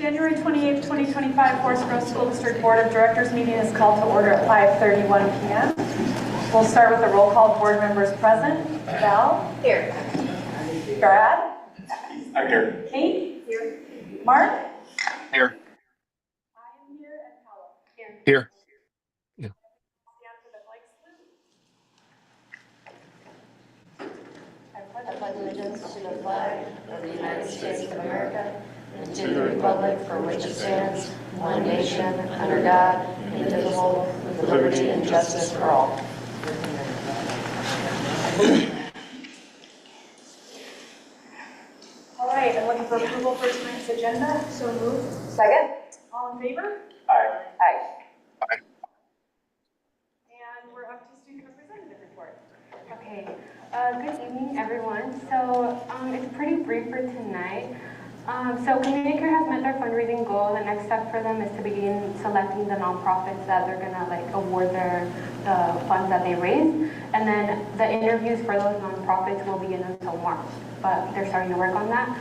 January 28, 2025 Forest Grove School District Board of Directors meeting is called to order at 5:31 p.m. We'll start with the roll call of board members present. Val? Here. Brad? I'm here. Kate? Here. Mark? Here. I am here, and Paula? Here. Yeah. Stand for the flag salute. I pledge allegiance to the flag of the United States of America and to the republic for which it stands, one nation, under God, indivisible, with liberty and justice for all. All right, I'm looking for approval for tonight's agenda. So moved. Second? All in favor? Aye. Aye. Aye. And we're up to student representative report. Okay, good evening, everyone. So it's pretty brief for tonight. So Communicare has met their fundraising goal. The next step for them is to begin selecting the nonprofits that they're gonna award the funds that they raise, and then the interviews for those nonprofits will begin until March. But they're starting to work on that.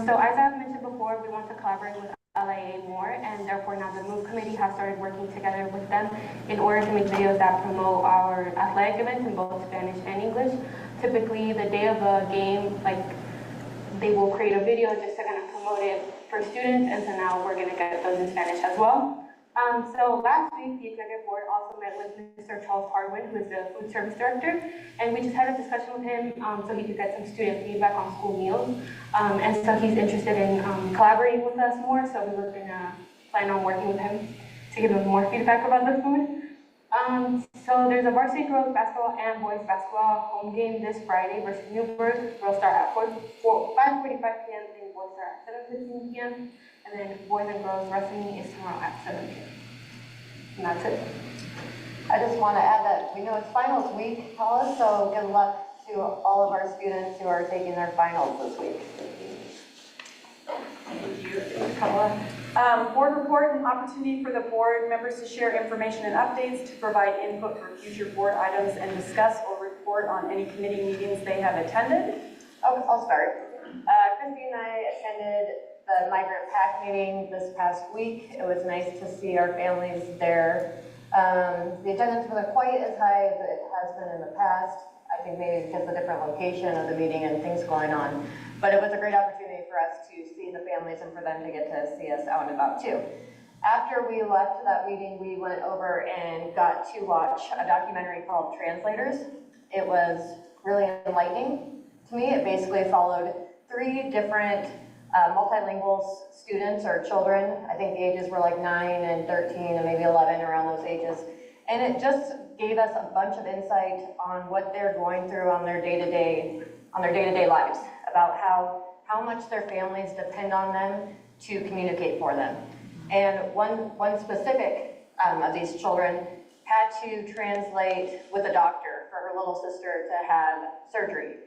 So as I've mentioned before, we want to collaborate with LIA more, and therefore now the MOVE committee has started working together with them in order to make videos that promote our athletic events in both Spanish and English. Typically, the day of a game, they will create a video just to kind of promote it for students, and so now we're going to get those in Spanish as well. So last week, the executive board also met with Mr. Charles Harwin, who is the food service director, and we just had a discussion with him so he could get some student feedback on school meals. And so he's interested in collaborating with us more, so we were going to plan on working with him to give him more feedback about the food. So there's a varsity girls basketball and boys basketball home game this Friday versus Newburgh. Girls start at 5:45 p.m. and boys start at 7:15 p.m. And then boys and girls wrestling is tomorrow at 7 p.m. And that's it. I just want to add that we know it's finals week, Paula, so good luck to all of our students who are taking their finals this week. Thank you. Paula. Board report, an opportunity for the board members to share information and updates, to provide input for future board items, and discuss or report on any committee meetings they have attended. I'll start. Christy and I attended the Migrant PAC meeting this past week. It was nice to see our families there. The attendance wasn't quite as high as it has been in the past. I think maybe because of the different location of the meeting and things going on. But it was a great opportunity for us to see the families and for them to get to see us out and about too. After we left that meeting, we went over and got to watch a documentary called Translators. It was really enlightening to me. It basically followed 3 different multilingual students or children. I think the ages were like 9 and 13 and maybe 11, around those ages. And it just gave us a bunch of insight on what they're going through on their day-to-day lives, about how much their families depend on them to communicate for them. And one specific of these children had to translate with a doctor for her little sister to have surgery.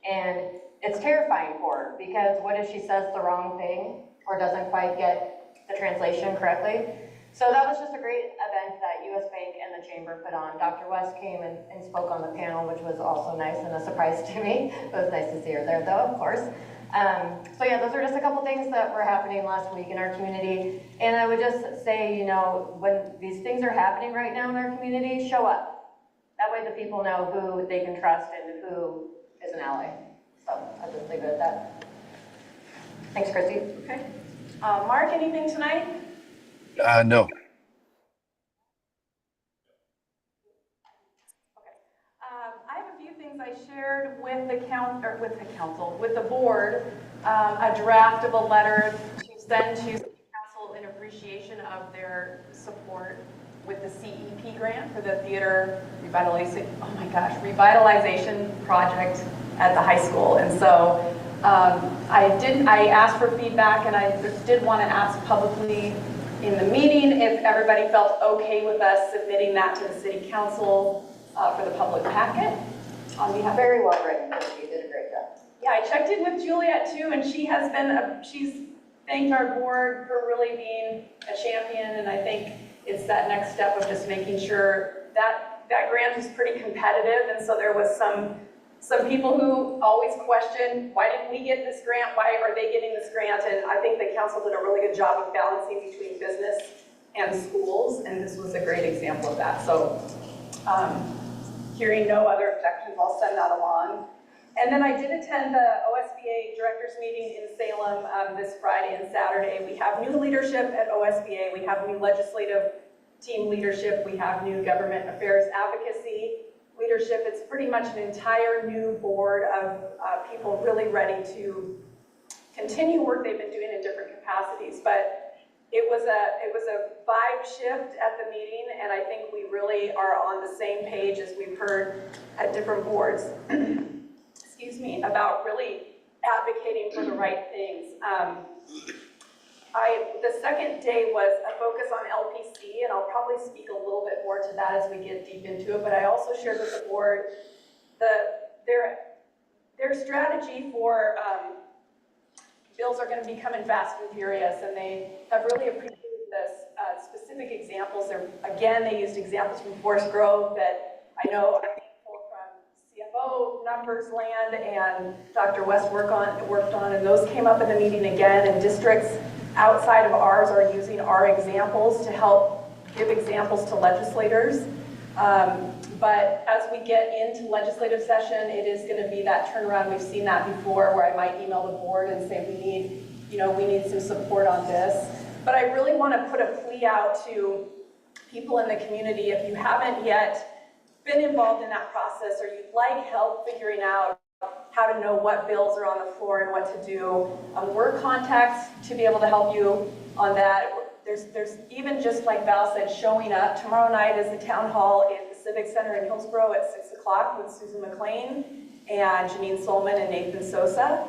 And it's terrifying for her, because what if she says the wrong thing or doesn't quite get the translation correctly? So that was just a great event that US Bank and the Chamber put on. Dr. West came and spoke on the panel, which was also nice and a surprise to me. It was nice to see her there though, of course. So yeah, those are just a couple things that were happening last week in our community. And I would just say, when these things are happening right now in our community, show up. That way the people know who they can trust and who is an ally. So I'll just leave it at that. Thanks, Christy. Okay. Mark, anything tonight? No. Okay. I have a few things I shared with the board, a draft of a letter to send to City Council in appreciation of their support with the CEP grant for the theater revitalization project at the high school. And so I asked for feedback, and I did want to ask publicly in the meeting if everybody felt okay with us submitting that to the City Council for the public packet on behalf. Very well written. You did a great job. Yeah, I checked in with Juliet too, and she has been she's thanked our board for really being a champion, and I think it's that next step of just making sure that that grant is pretty competitive, and so there was some some people who always question, why didn't we get this grant? Why are they getting this grant? And I think the council did a really good job of balancing between business and schools, and this was a great example of that. So hearing no other objections, I'll send that along. And then I did attend the OSBA directors meeting in Salem this Friday and Saturday. We have new leadership at OSBA. We have new legislative team leadership. We have new government affairs advocacy leadership. It's pretty much an entire new board of people really ready to continue work they've been doing in different capacities. But it was a vibe shift at the meeting, and I think we really are on the same page as we've heard at different boards. Excuse me, about really advocating for the right things. The second day was a focus on LPC, and I'll probably speak a little bit more to that as we get deep into it, but I also shared with the board their strategy for bills are going to be coming fast and furious, and they have really appreciated this specific examples. Again, they used examples from Forest Grove that I know CFO numbers land and Dr. West worked on, and those came up in the meeting again, and districts outside of ours are using our examples to help give examples to legislators. But as we get into legislative session, it is going to be that turnaround. We've seen that before where I might email the board and say we need some support on this. But I really want to put a plea out to people in the community. If you haven't yet been involved in that process, or you'd like help figuring out how to know what bills are on the floor and what to do, we're contacts to be able to help you on that. There's even just like Val said, showing up. Tomorrow night is the town hall in the Civic Center in Hillsborough at 6 o'clock with Susan McLean and Janine Solomon and Nathan Sosa.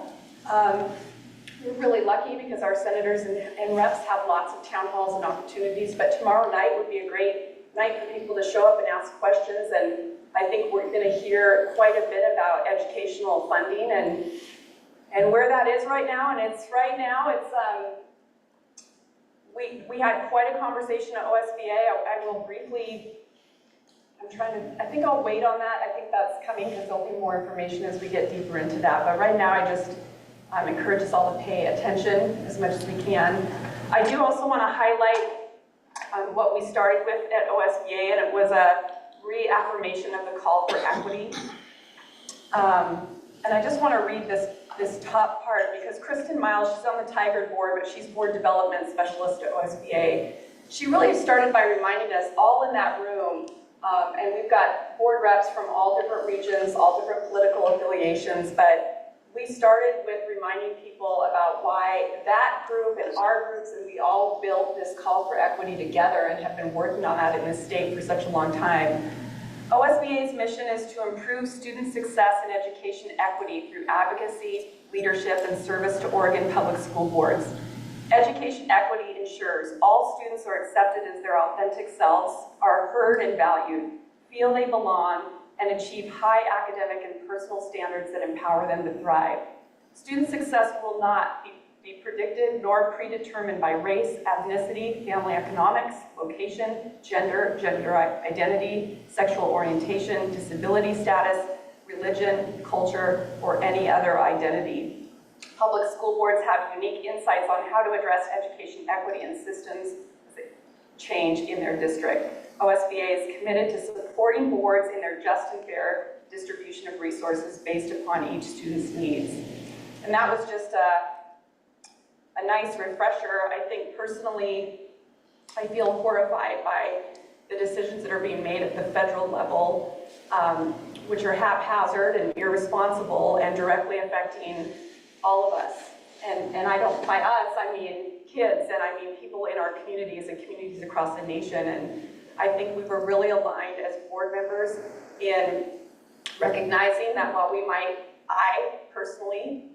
We're really lucky because our senators and reps have lots of town halls and opportunities, but tomorrow night would be a great night for people to show up and ask questions, and I think we're going to hear quite a bit about educational funding and where that is right now. And we had quite a conversation at OSBA. I will briefly, I think I'll wait on that. I think that's coming because there'll be more information as we get deeper into that. But right now I just encourage us all to pay attention as much as we can. I do also want to highlight what we started with at OSBA, and it was a reaffirmation of the call for equity. And I just want to read this top part because Kristen Miles, she's on the Tiger board, but she's board development specialist at OSBA. She really started by reminding us all in that room, and we've got board reps from all different regions, all different political affiliations, but we started with reminding people about why that group and our groups, and we all built this call for equity together and have been working on that in this state for such a long time. OSBA's mission is to improve student success and education equity through advocacy, leadership, and service to Oregon public school boards. Education equity ensures all students are accepted as their authentic selves, are heard and valued, feel they belong, and achieve high academic and personal standards that empower them to thrive. Student success will not be predicted nor predetermined by race, ethnicity, family economics, location, gender identity, sexual orientation, disability status, religion, culture, or any other identity. Public school boards have unique insights on how to address education equity and systems change in their district. OSBA is committed to supporting boards in their just and fair distribution of resources based upon each student's needs. And that was just a nice refresher. I think personally, I feel horrified by the decisions that are being made at the federal level, which are haphazard and irresponsible and directly affecting all of us. And I don't, by us, I mean kids, and I mean people in our communities and communities across the nation. And I think we were really aligned as board members in recognizing that while I personally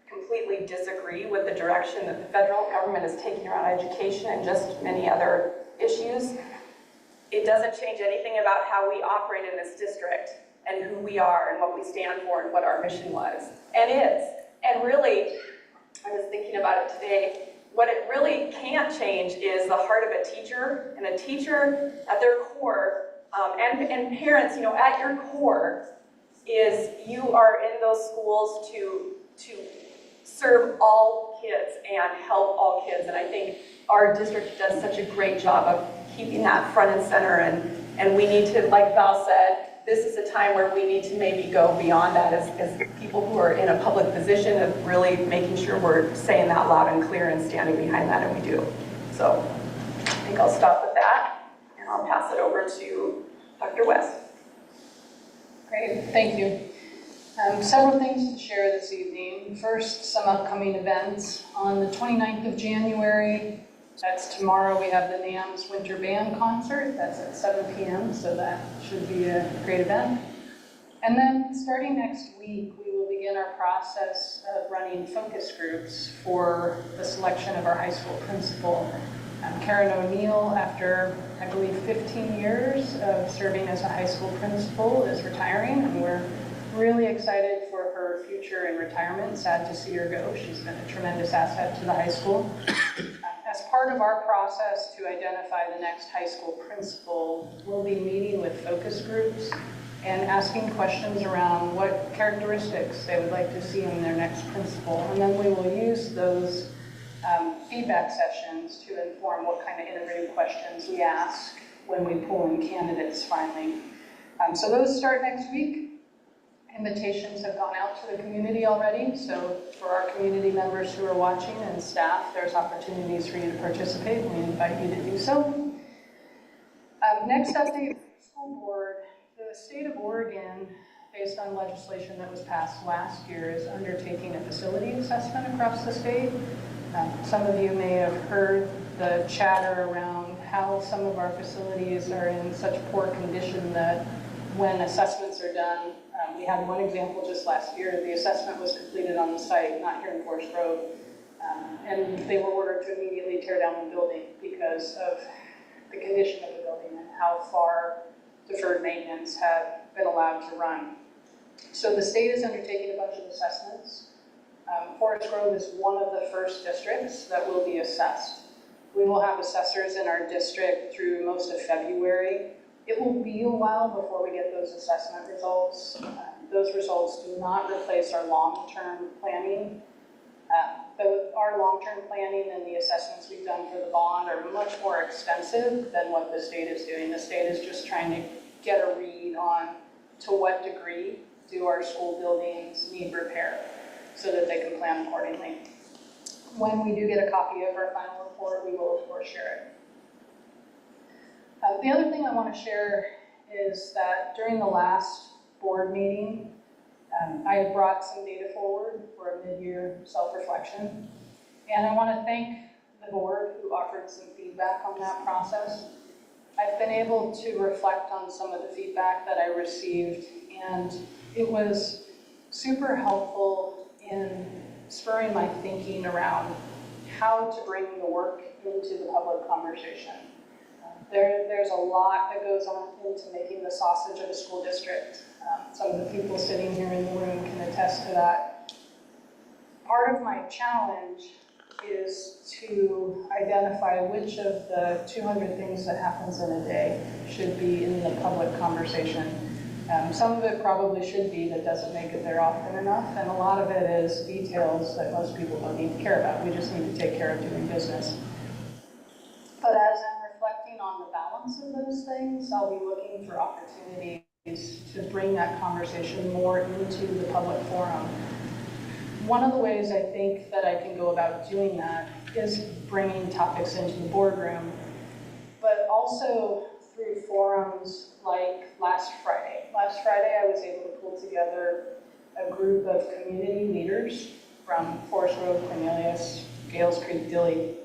completely disagree with the direction that the federal government is taking around education and just many other issues, it doesn't change anything about how we operate in this district and who we are and what we stand for and what our mission was and is. And really, I was thinking about it today, what it really can't change is the heart of a teacher, and a teacher at their core, and parents, at your core, is you are in those schools to serve all kids and help all kids. And I think our district does such a great job of keeping that front and center. And we need to, like Val said, this is a time where we need to maybe go beyond that as people who are in a public position of really making sure we're saying that loud and clear and standing behind that, and we do. So I think I'll stop with that, and I'll pass it over to Dr. West. Great, thank you. Several things to share this evening. First, some upcoming events. On the 29th of January, that's tomorrow, we have the NAMS Winter Band Concert. That's at 7 p.m., so that should be a great event. And then starting next week, we will begin our process of running focus groups for the selection of our high school principal. Karen O'Neill, after, I believe, 15 years of serving as a high school principal, is retiring, and we're really excited for her future in retirement. Sad to see her go. She's been a tremendous asset to the high school. As part of our process to identify the next high school principal, we'll be meeting with focus groups and asking questions around what characteristics they would like to see in their next principal. And then we will use those feedback sessions to inform what kind of interview questions we ask when we pull in candidates finally. So those start next week. Invitations have gone out to the community already, so for our community members who are watching and staff, there's opportunities for you to participate. We invite you to do so. Next update, school board. The state of Oregon, based on legislation that was passed last year, is undertaking a facility assessment across the state. Some of you may have heard the chatter around how some of our facilities are in such poor condition that when assessments are done, we had one example just last year. The assessment was completed on the site, not here in Forest Road, and they were ordered to immediately tear down the building because of the condition of the building and how far deferred maintenance had been allowed to run. So the state is undertaking a bunch of assessments. Forest Grove is one of the first districts that will be assessed. We will have assessors in our district through most of February. It will be a while before we get those assessment results. Those results do not replace our long-term planning. Our long-term planning and the assessments we've done for the bond are much more extensive than what the state is doing. The state is just trying to get a read on to what degree do our school buildings need repair so that they can plan accordingly. When we do get a copy of our final report, we will of course share it. The other thing I want to share is that during the last board meeting, I had brought some data forward for a mid-year self-reflection, and I want to thank the board who offered some feedback on that process. I've been able to reflect on some of the feedback that I received, and it was super helpful in spurring my thinking around how to bring the work into the public conversation. There's a lot that goes on into making the sausage of a school district. Some of the people sitting here in the room can attest to that. Part of my challenge is to identify which of the 200 things that happens in a day should be in the public conversation. Some of it probably should be that doesn't make it there often enough, and a lot of it is details that most people don't need to care about. We just need to take care of doing business. But as I'm reflecting on the balance of those things, I'll be looking for opportunities to bring that conversation more into the public forum. One of the ways I think that I can go about doing that is bringing topics into the boardroom, but also through forums like last Friday. Last Friday, I was able to pull together a group of community leaders from Forest Road, Cornelius, Gales Creek, Dilley.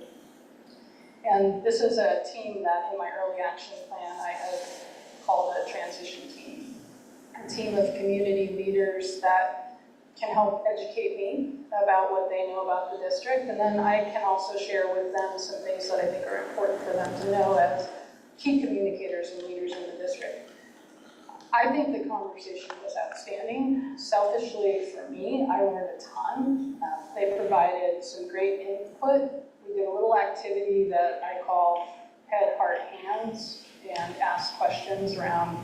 And this is a team that in my early action plan, I have called a transition team. A team of community leaders that can help educate me about what they know about the district, and then I can also share with them some things that I think are important for them to know as key communicators and leaders in the district. I think the conversation was outstanding. Selfishly for me, I learned a ton. They provided some great input. We did a little activity that I call Head, Heart, Hands, and asked questions around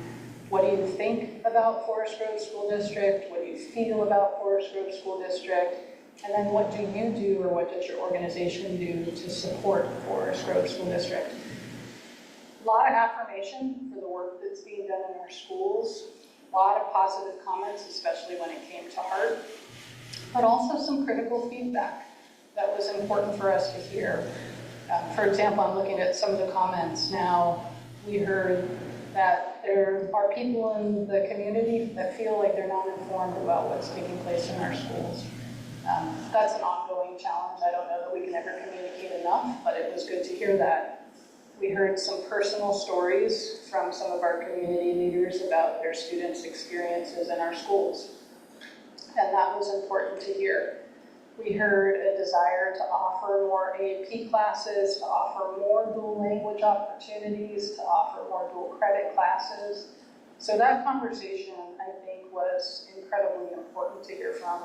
What do you think about Forest Grove School District? What do you feel about Forest Grove School District? And then what do you do, or what does your organization do to support Forest Grove School District? A lot of affirmation for the work that's being done in our schools. A lot of positive comments, especially when it came to heart, but also some critical feedback that was important for us to hear. For example, I'm looking at some of the comments now. We heard that there are people in the community that feel like they're not informed about what's taking place in our schools. That's an ongoing challenge. I don't know that we can ever communicate enough, but it was good to hear that. We heard some personal stories from some of our community leaders about their students' experiences in our schools, and that was important to hear. We heard a desire to offer more AP classes, to offer more dual language opportunities, to offer more dual credit classes. So that conversation, I think, was incredibly important to hear from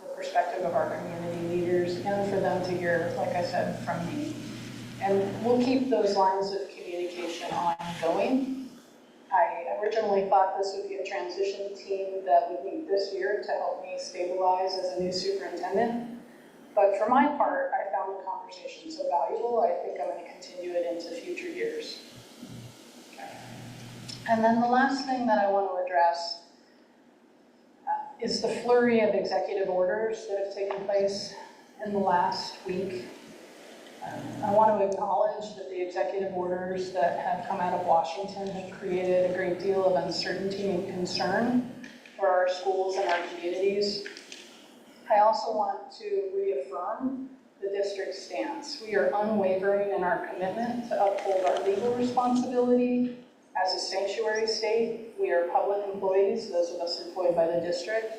the perspective of our community leaders, and for them to hear, like I said, from me. And we'll keep those lines of communication ongoing. I originally thought this would be a transition team that would meet this year to help me stabilize as a new superintendent. But for my part, I found the conversation so valuable, I think I'm going to continue it into future years. Okay. And then the last thing that I want to address is the flurry of executive orders that have taken place in the last week. I want to acknowledge that the executive orders that have come out of Washington have created a great deal of uncertainty and concern for our schools and our communities. I also want to reaffirm the district's stance. We are unwavering in our commitment to uphold our legal responsibility as a sanctuary state. We are public employees, those of us employed by the district,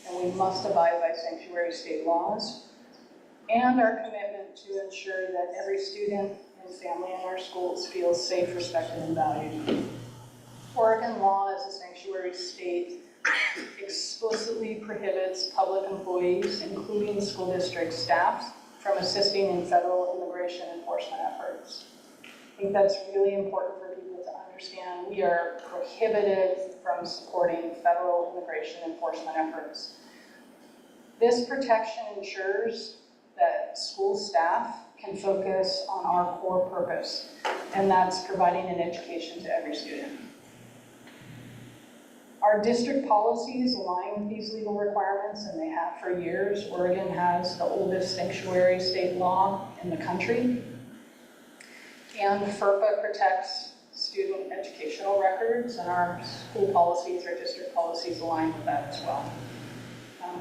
and we must abide by sanctuary state laws, and our commitment to ensure that every student and family in our schools feels safe, respected, and valued. Oregon law as a sanctuary state explicitly prohibits public employees, including school district staff, from assisting in federal immigration enforcement efforts. I think that's really important for people to understand. We are prohibited from supporting federal immigration enforcement efforts. This protection ensures that school staff can focus on our core purpose, and that's providing an education to every student. Our district policies align with these legal requirements, and they have for years. Oregon has the oldest sanctuary state law in the country. And FERPA protects student educational records, and our school policies, our district policies align with that as well.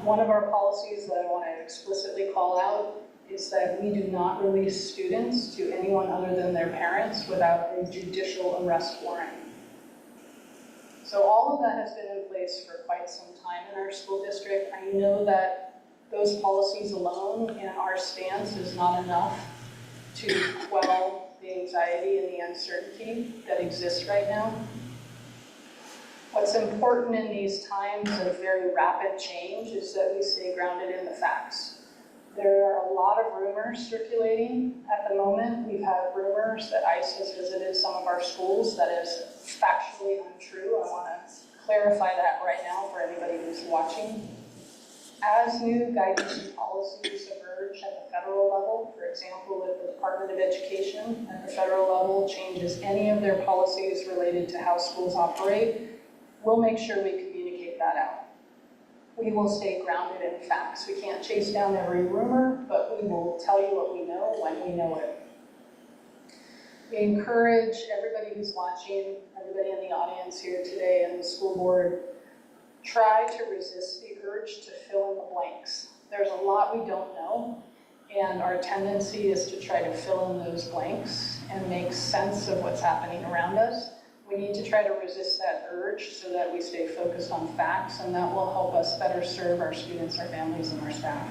One of our policies that I want to explicitly call out is that we do not release students to anyone other than their parents without a judicial arrest warrant. So all of that has been in place for quite some time in our school district. I know that those policies alone and our stance is not enough to quell the anxiety and the uncertainty that exists right now. What's important in these times of very rapid change is that we stay grounded in the facts. There are a lot of rumors circulating at the moment. We've had rumors that ICE has visited some of our schools. That is factually untrue. I want to clarify that right now for anybody who's watching. As new guidance and policies emerge at the federal level, for example, if the Department of Education at the federal level changes any of their policies related to how schools operate, we'll make sure we communicate that out. We will stay grounded in facts. We can't chase down every rumor, but we will tell you what we know when we know it. We encourage everybody who's watching, everybody in the audience here today and the school board, try to resist the urge to fill in the blanks. There's a lot we don't know, and our tendency is to try to fill in those blanks and make sense of what's happening around us. We need to try to resist that urge so that we stay focused on facts, and that will help us better serve our students, our families, and our staff.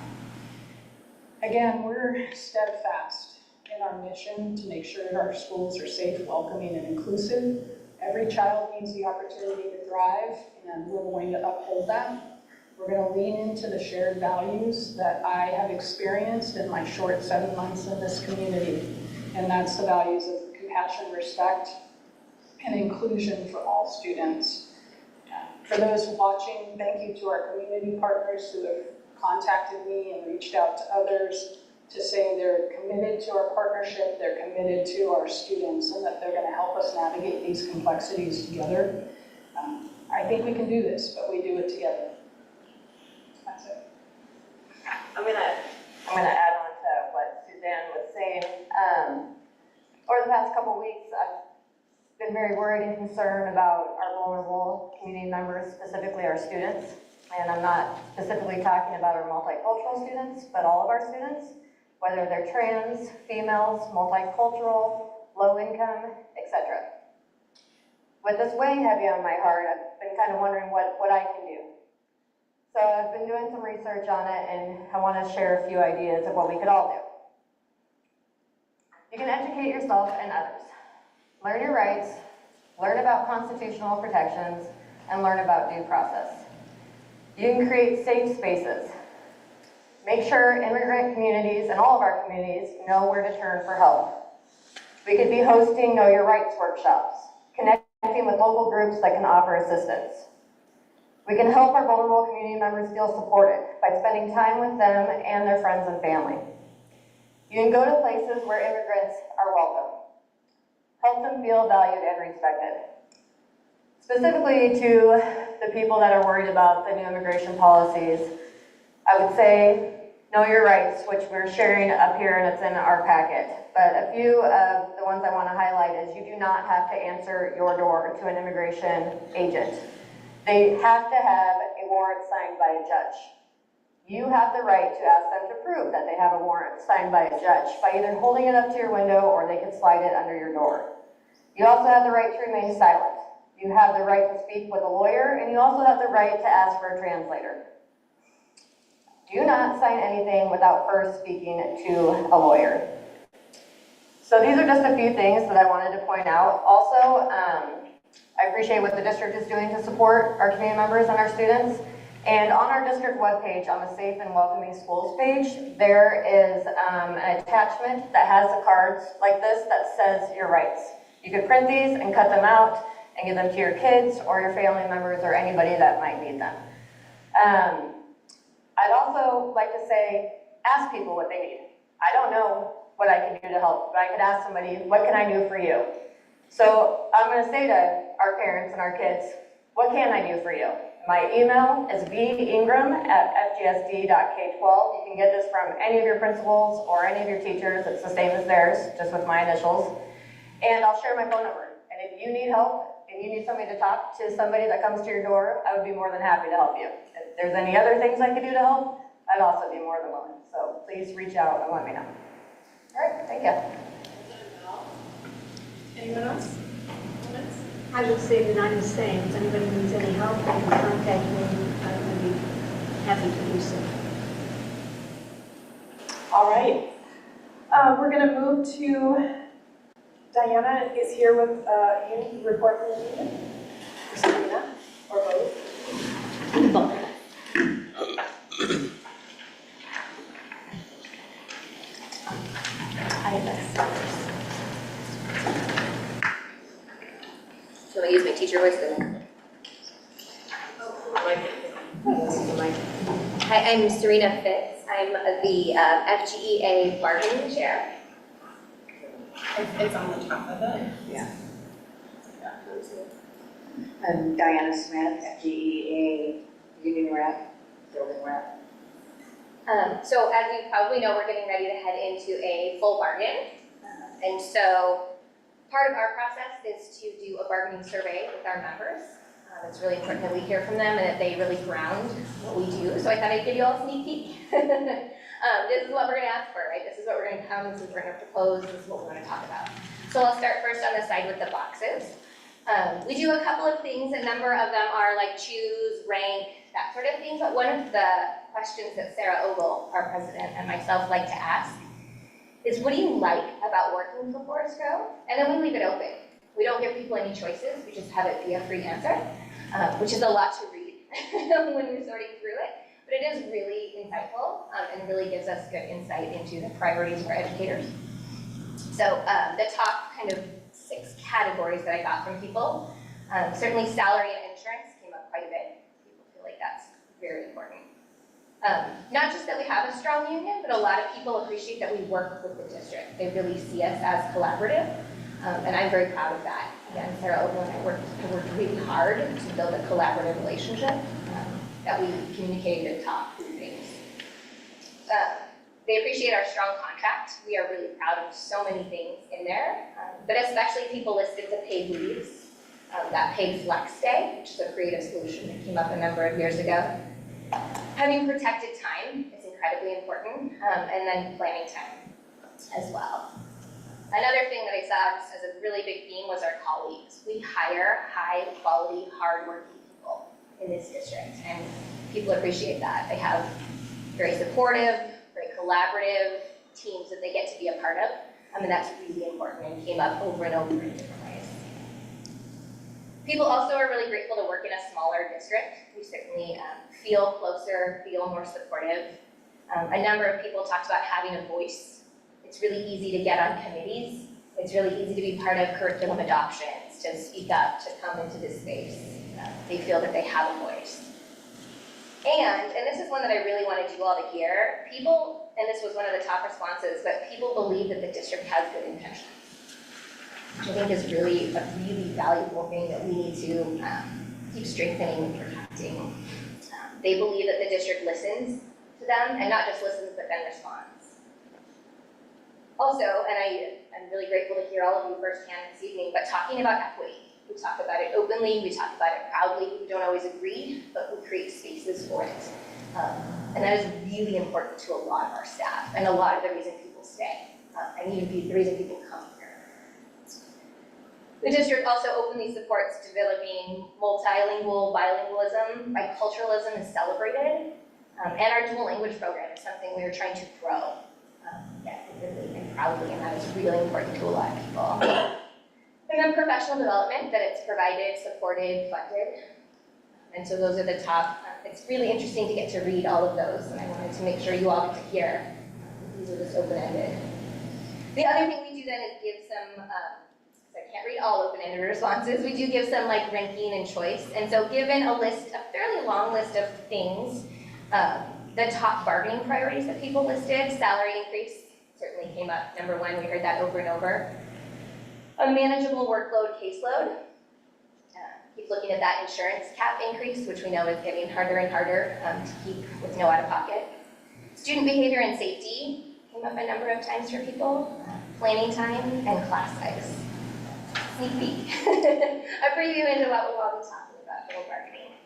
Again, we're steadfast in our mission to make sure our schools are safe, welcoming, and inclusive. Every child needs the opportunity to thrive, and we're going to uphold that. We're going to lean into the shared values that I have experienced in my short 7 months in this community, and that's the values of compassion, respect, and inclusion for all students. For those watching, thank you to our community partners who have contacted me and reached out to others to say they're committed to our partnership, they're committed to our students, and that they're going to help us navigate these complexities together. I think we can do this, but we do it together. That's it. I'm gonna add on to what Suzanne was saying. Over the past couple weeks, I've been very worried and concerned about our vulnerable community members, specifically our students. And I'm not specifically talking about our multicultural students, but all of our students, whether they're trans, females, multicultural, low income, etc. With this weighing heavy on my heart, I've been kind of wondering what I can do. So I've been doing some research on it, and I want to share a few ideas of what we could all do. You can educate yourself and others. Learn your rights, learn about constitutional protections, and learn about due process. You can create safe spaces. Make sure immigrant communities and all of our communities know where to turn for help. We could be hosting Know Your Rights workshops, connecting with local groups that can offer assistance. We can help our vulnerable community members feel supported by spending time with them and their friends and family. You can go to places where immigrants are welcome. Help them feel valued and respected. Specifically to the people that are worried about the new immigration policies, I would say Know Your Rights, which we're sharing up here and it's in our packet. But a few of the ones I want to highlight is you do not have to answer your door to an immigration agent. They have to have a warrant signed by a judge. You have the right to ask them to prove that they have a warrant signed by a judge by either holding it up to your window or they can slide it under your door. You also have the right to remain silent. You have the right to speak with a lawyer, and you also have the right to ask for a translator. Do not sign anything without first speaking to a lawyer. So these are just a few things that I wanted to point out. Also, I appreciate what the district is doing to support our community members and our students. And on our district webpage, on the Safe and Welcoming Schools page, there is an attachment that has the cards like this that says your rights. You could print these and cut them out and give them to your kids or your family members or anybody that might need them. I'd also like to say, ask people what they need. I don't know what I can do to help, but I could ask somebody, what can I do for you? So I'm going to say to our parents and our kids, what can I do for you? My email is vingram@fgsd.k12. You can get this from any of your principals or any of your teachers. It's the same as theirs, just with my initials. And I'll share my phone number. And if you need help and you need somebody to talk to somebody that comes to your door, I would be more than happy to help you. If there's any other things I could do to help, I'd also be more than willing. So please reach out and let me know. All right, thank you. Anyone else? I would say that I'm the same. If anybody needs any help, they can contact me. I would be happy to do so. All right. We're going to move to Diana is here with a report from the union. Christina, or both? Both. So I use my teacher voice then. Hi, I'm Serena Fitz. I'm the FGEA bargaining chair. It's on the top of it. Yeah. I'm Diana Smith, FGEA union rep, building rep. So as you probably know, we're getting ready to head into a full bargain. And so part of our process is to do a bargaining survey with our members. It's really important that we hear from them and that they really ground what we do. So I thought I'd give you all a sneak peek. This is what we're going to ask for, right? This is what we're going to come, this is what we're going to propose, this is what we're going to talk about. So I'll start first on the side with the boxes. We do a couple of things. A number of them are like choose, rank, that sort of thing. But one of the questions that Sarah Ogle, our president, and myself like to ask is, what do you like about working for Forest Grove? And then we leave it open. We don't give people any choices. We just have it be a free answer, which is a lot to read when we're sorting through it. But it is really insightful and really gives us good insight into the priorities of our educators. So the top kind of 6 categories that I got from people, certainly salary and insurance came up quite a bit. very important. Not just that we have a strong union, but a lot of people appreciate that we work with the district. They really see us as collaborative, and I'm very proud of that. Again, Sarah Oakland and I worked really hard to build a collaborative relationship that we communicate and talk through things. They appreciate our strong contract. We are really proud of so many things in there, but especially people listed to paid leaves, that paid flex day, which is a creative solution that came up a number of years ago. Having protected time is incredibly important, and then planning time as well. Another thing that I saw just as a really big theme was our colleagues. We hire high quality, hardworking people in this district, and people appreciate that. They have very supportive, very collaborative teams that they get to be a part of, and that's really important and came up over and over in different ways. People also are really grateful to work in a smaller district. We certainly feel closer, feel more supportive. A number of people talked about having a voice. It's really easy to get on committees. It's really easy to be part of curriculum adoptions, to speak up, to come into this space. They feel that they have a voice. And this is one that I really wanted you all to hear, people, and this was one of the top responses, but people believe that the district has good intentions, which I think is really a really valuable thing that we need to keep strengthening and protecting. They believe that the district listens to them, and not just listens, but then responds. Also, and I'm really grateful to hear all of you firsthand this evening, but talking about equity. We talk about it openly, we talk about it proudly, we don't always agree, but we create spaces for it. And that is really important to a lot of our staff, and a lot of the reason people stay, and even the reason people come here. The district also openly supports developing multilingual bilingualism. Biculturalism is celebrated, and our dual language program is something we are trying to grow effectively and proudly, and that is really important to a lot of people. And then professional development, that it's provided, supported, funded. And so those are the top. It's really interesting to get to read all of those, and I wanted to make sure you all get to hear. These are just open-ended. The other thing we do then is give some, so I can't read all open-ended responses, we do give some like ranking and choice. And so given a list, a fairly long list of things, the top bargaining priorities that people listed, salary increase certainly came up, number one, we heard that over and over. A manageable workload caseload. Keep looking at that insurance cap increase, which we know is getting harder and harder to keep with no out-of-pocket. Student behavior and safety came up a number of times for people. Planning time and class size. Sneak peek. A preview into what we'll all be talking about for bargaining.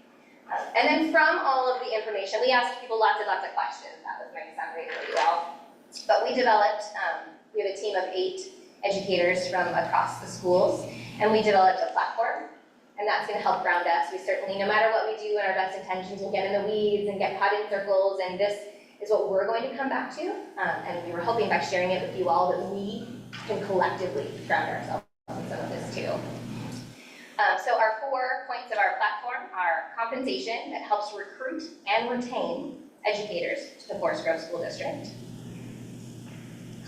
And then from all of the information, we asked people lots and lots of questions. That was my summary for you all. But we developed, we have a team of 8 educators from across the schools, and we developed a platform, and that's gonna help ground us. We certainly, no matter what we do in our best intentions, we'll get in the weeds and get caught in circles, and this is what we're going to come back to, and we were hoping by sharing it with you all that we can collectively ground ourselves in some of this too. So our 4 points of our platform are compensation that helps recruit and retain educators to the Forest Grove School District.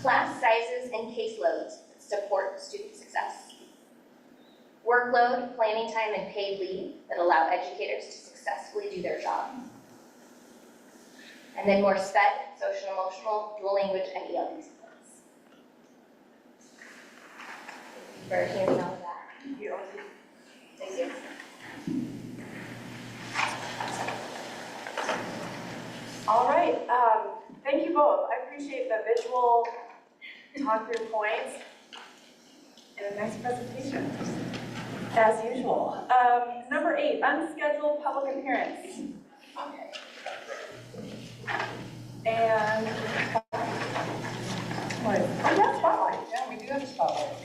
Class sizes and caseloads that support student success. Workload, planning time, and paid leave that allow educators to successfully do their job. And then more SPED, social emotional, dual language, and ELD supports. Thank you for hearing all of that. Thank you. Thank you. All right, thank you both. I appreciate the visual talk through points and a nice presentation, as usual. Number 8, unscheduled public appearance. Okay. And, oh yeah, spotlight. Yeah, we do have a spotlight.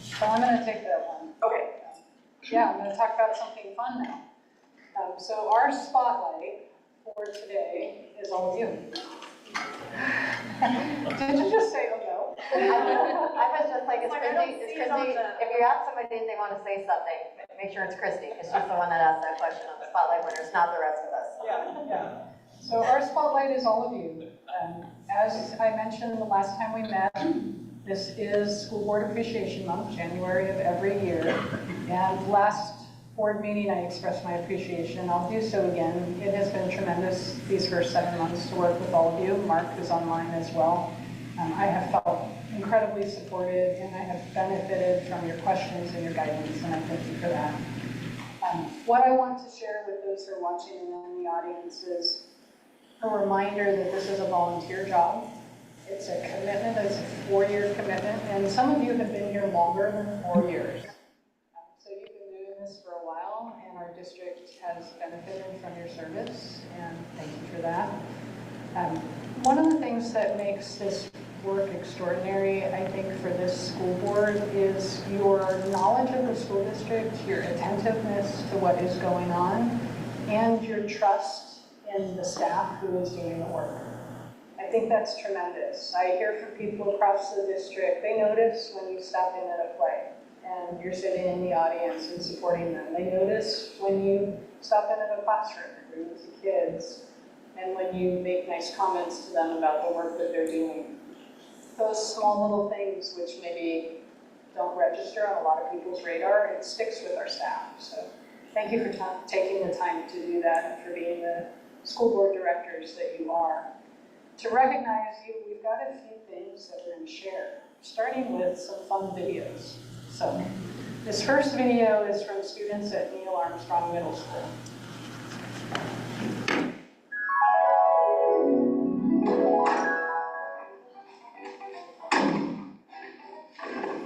So I'm going to take that one. Okay. Yeah, I'm going to talk about something fun now. So our spotlight for today is all of you. Did you just say, oh no? I was just like, it's Like, I don't Christy, see it on the- if you ask somebody if they want to say something, make sure it's Christy, because she's the one that asked that question on the spotlight winners, not the rest of us. Yeah. So our spotlight is all of you. As I mentioned the last time we met, this is School Board Appreciation Month, January of every year. And last board meeting, I expressed my appreciation. I'll do so again. It has been tremendous these first 7 months to work with all of you. Mark is online as well. I have felt incredibly supported, and I have benefited from your questions and your guidance, and I thank you for that. What I want to share with those who are watching and in the audience is a reminder that this is a volunteer job. It's a commitment, it's a 4-year commitment, and some of you have been here longer than 4 years. So you've been doing this for a while, and our district has benefited from your service, and thank you for that. One of the things that makes this work extraordinary, I think, for this school board is your knowledge of the school district, your attentiveness to what is going on, and your trust in the staff who is doing the work. I think that's tremendous. I hear from people across the district, they notice when you stop in at a play and you're sitting in the audience and supporting them. They notice when you stop in at a classroom and read to kids, and when you make nice comments to them about the work that they're doing. Those small little things which maybe don't register on a lot of people's radar, it sticks with our staff. So thank you for taking the time to do that and for being the school board directors that you are. To recognize you, we've got a few things that we're going to share, starting with some fun videos. So this first video is from students at Neil Armstrong Middle School.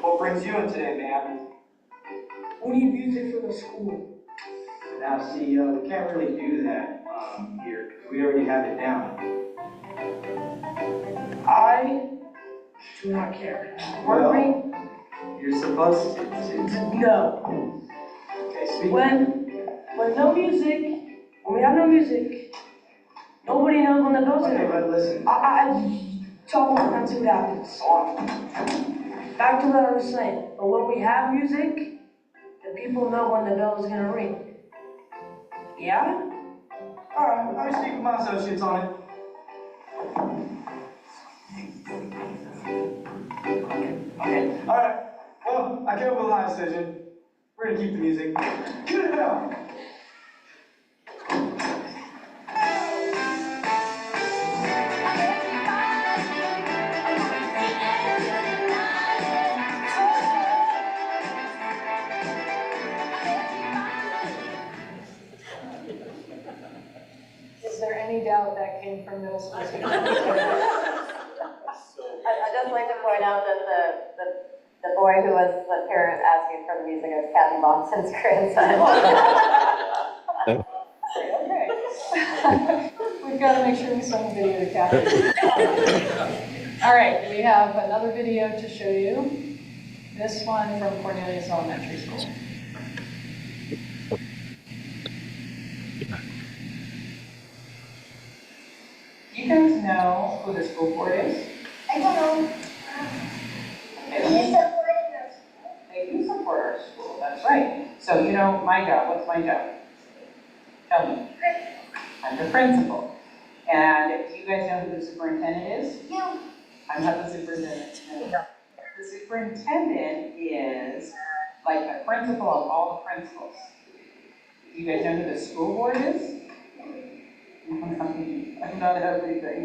What brings you in today, ma'am? We need music for the school. Now, see, we can't really do that here. We already have it down. I do not care. Well, Me? you're supposed to. No. Okay, speak. When no music, when we have no music, nobody knows when the bell's Okay, gonna ring. but listen. I talk about that, see what happens. Go on. Back to what I was saying. But when we have music, the people know when the bell is gonna ring. Yeah? All right, let me speak with my associates on it. Okay. All right. Well, I came up with a line decision. We're gonna keep the music. Get it out. Is there any doubt that came from middle school students? I'd just like to point out that the boy who was the parent asking for the music is Kathy Bonson's grandson. Okay. We've got to make sure we send the video to Kathy. All right, we have another video to show you. This one from Cornelius Elementary School. Do you guys know who the school board is? I don't know. They do support our school, that's right. So you know my job, what's my job? Tell me. I'm the principal. And do you guys know who the superintendent is? No. I'm not the superintendent. No. The superintendent is like the principal of all the principals. Do you guys know who the school board is? I'm not everything.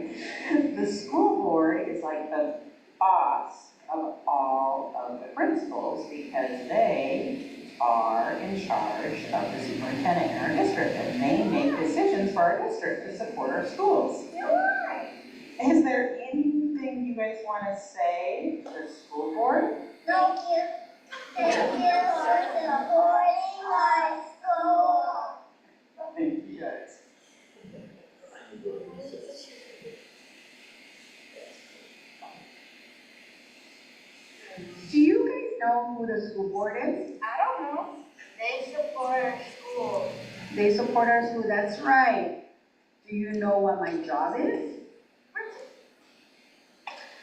The school board is like the boss of all of the principals because they are in charge of the superintendent in our district and they make decisions for our district to support our schools. Is there anything you guys want to say to the school board? Thank you. Thank you for supporting my school. Thank you guys. Do you guys know who the school board is? I don't know. They support our school. They support our school, that's right. Do you know what my job is?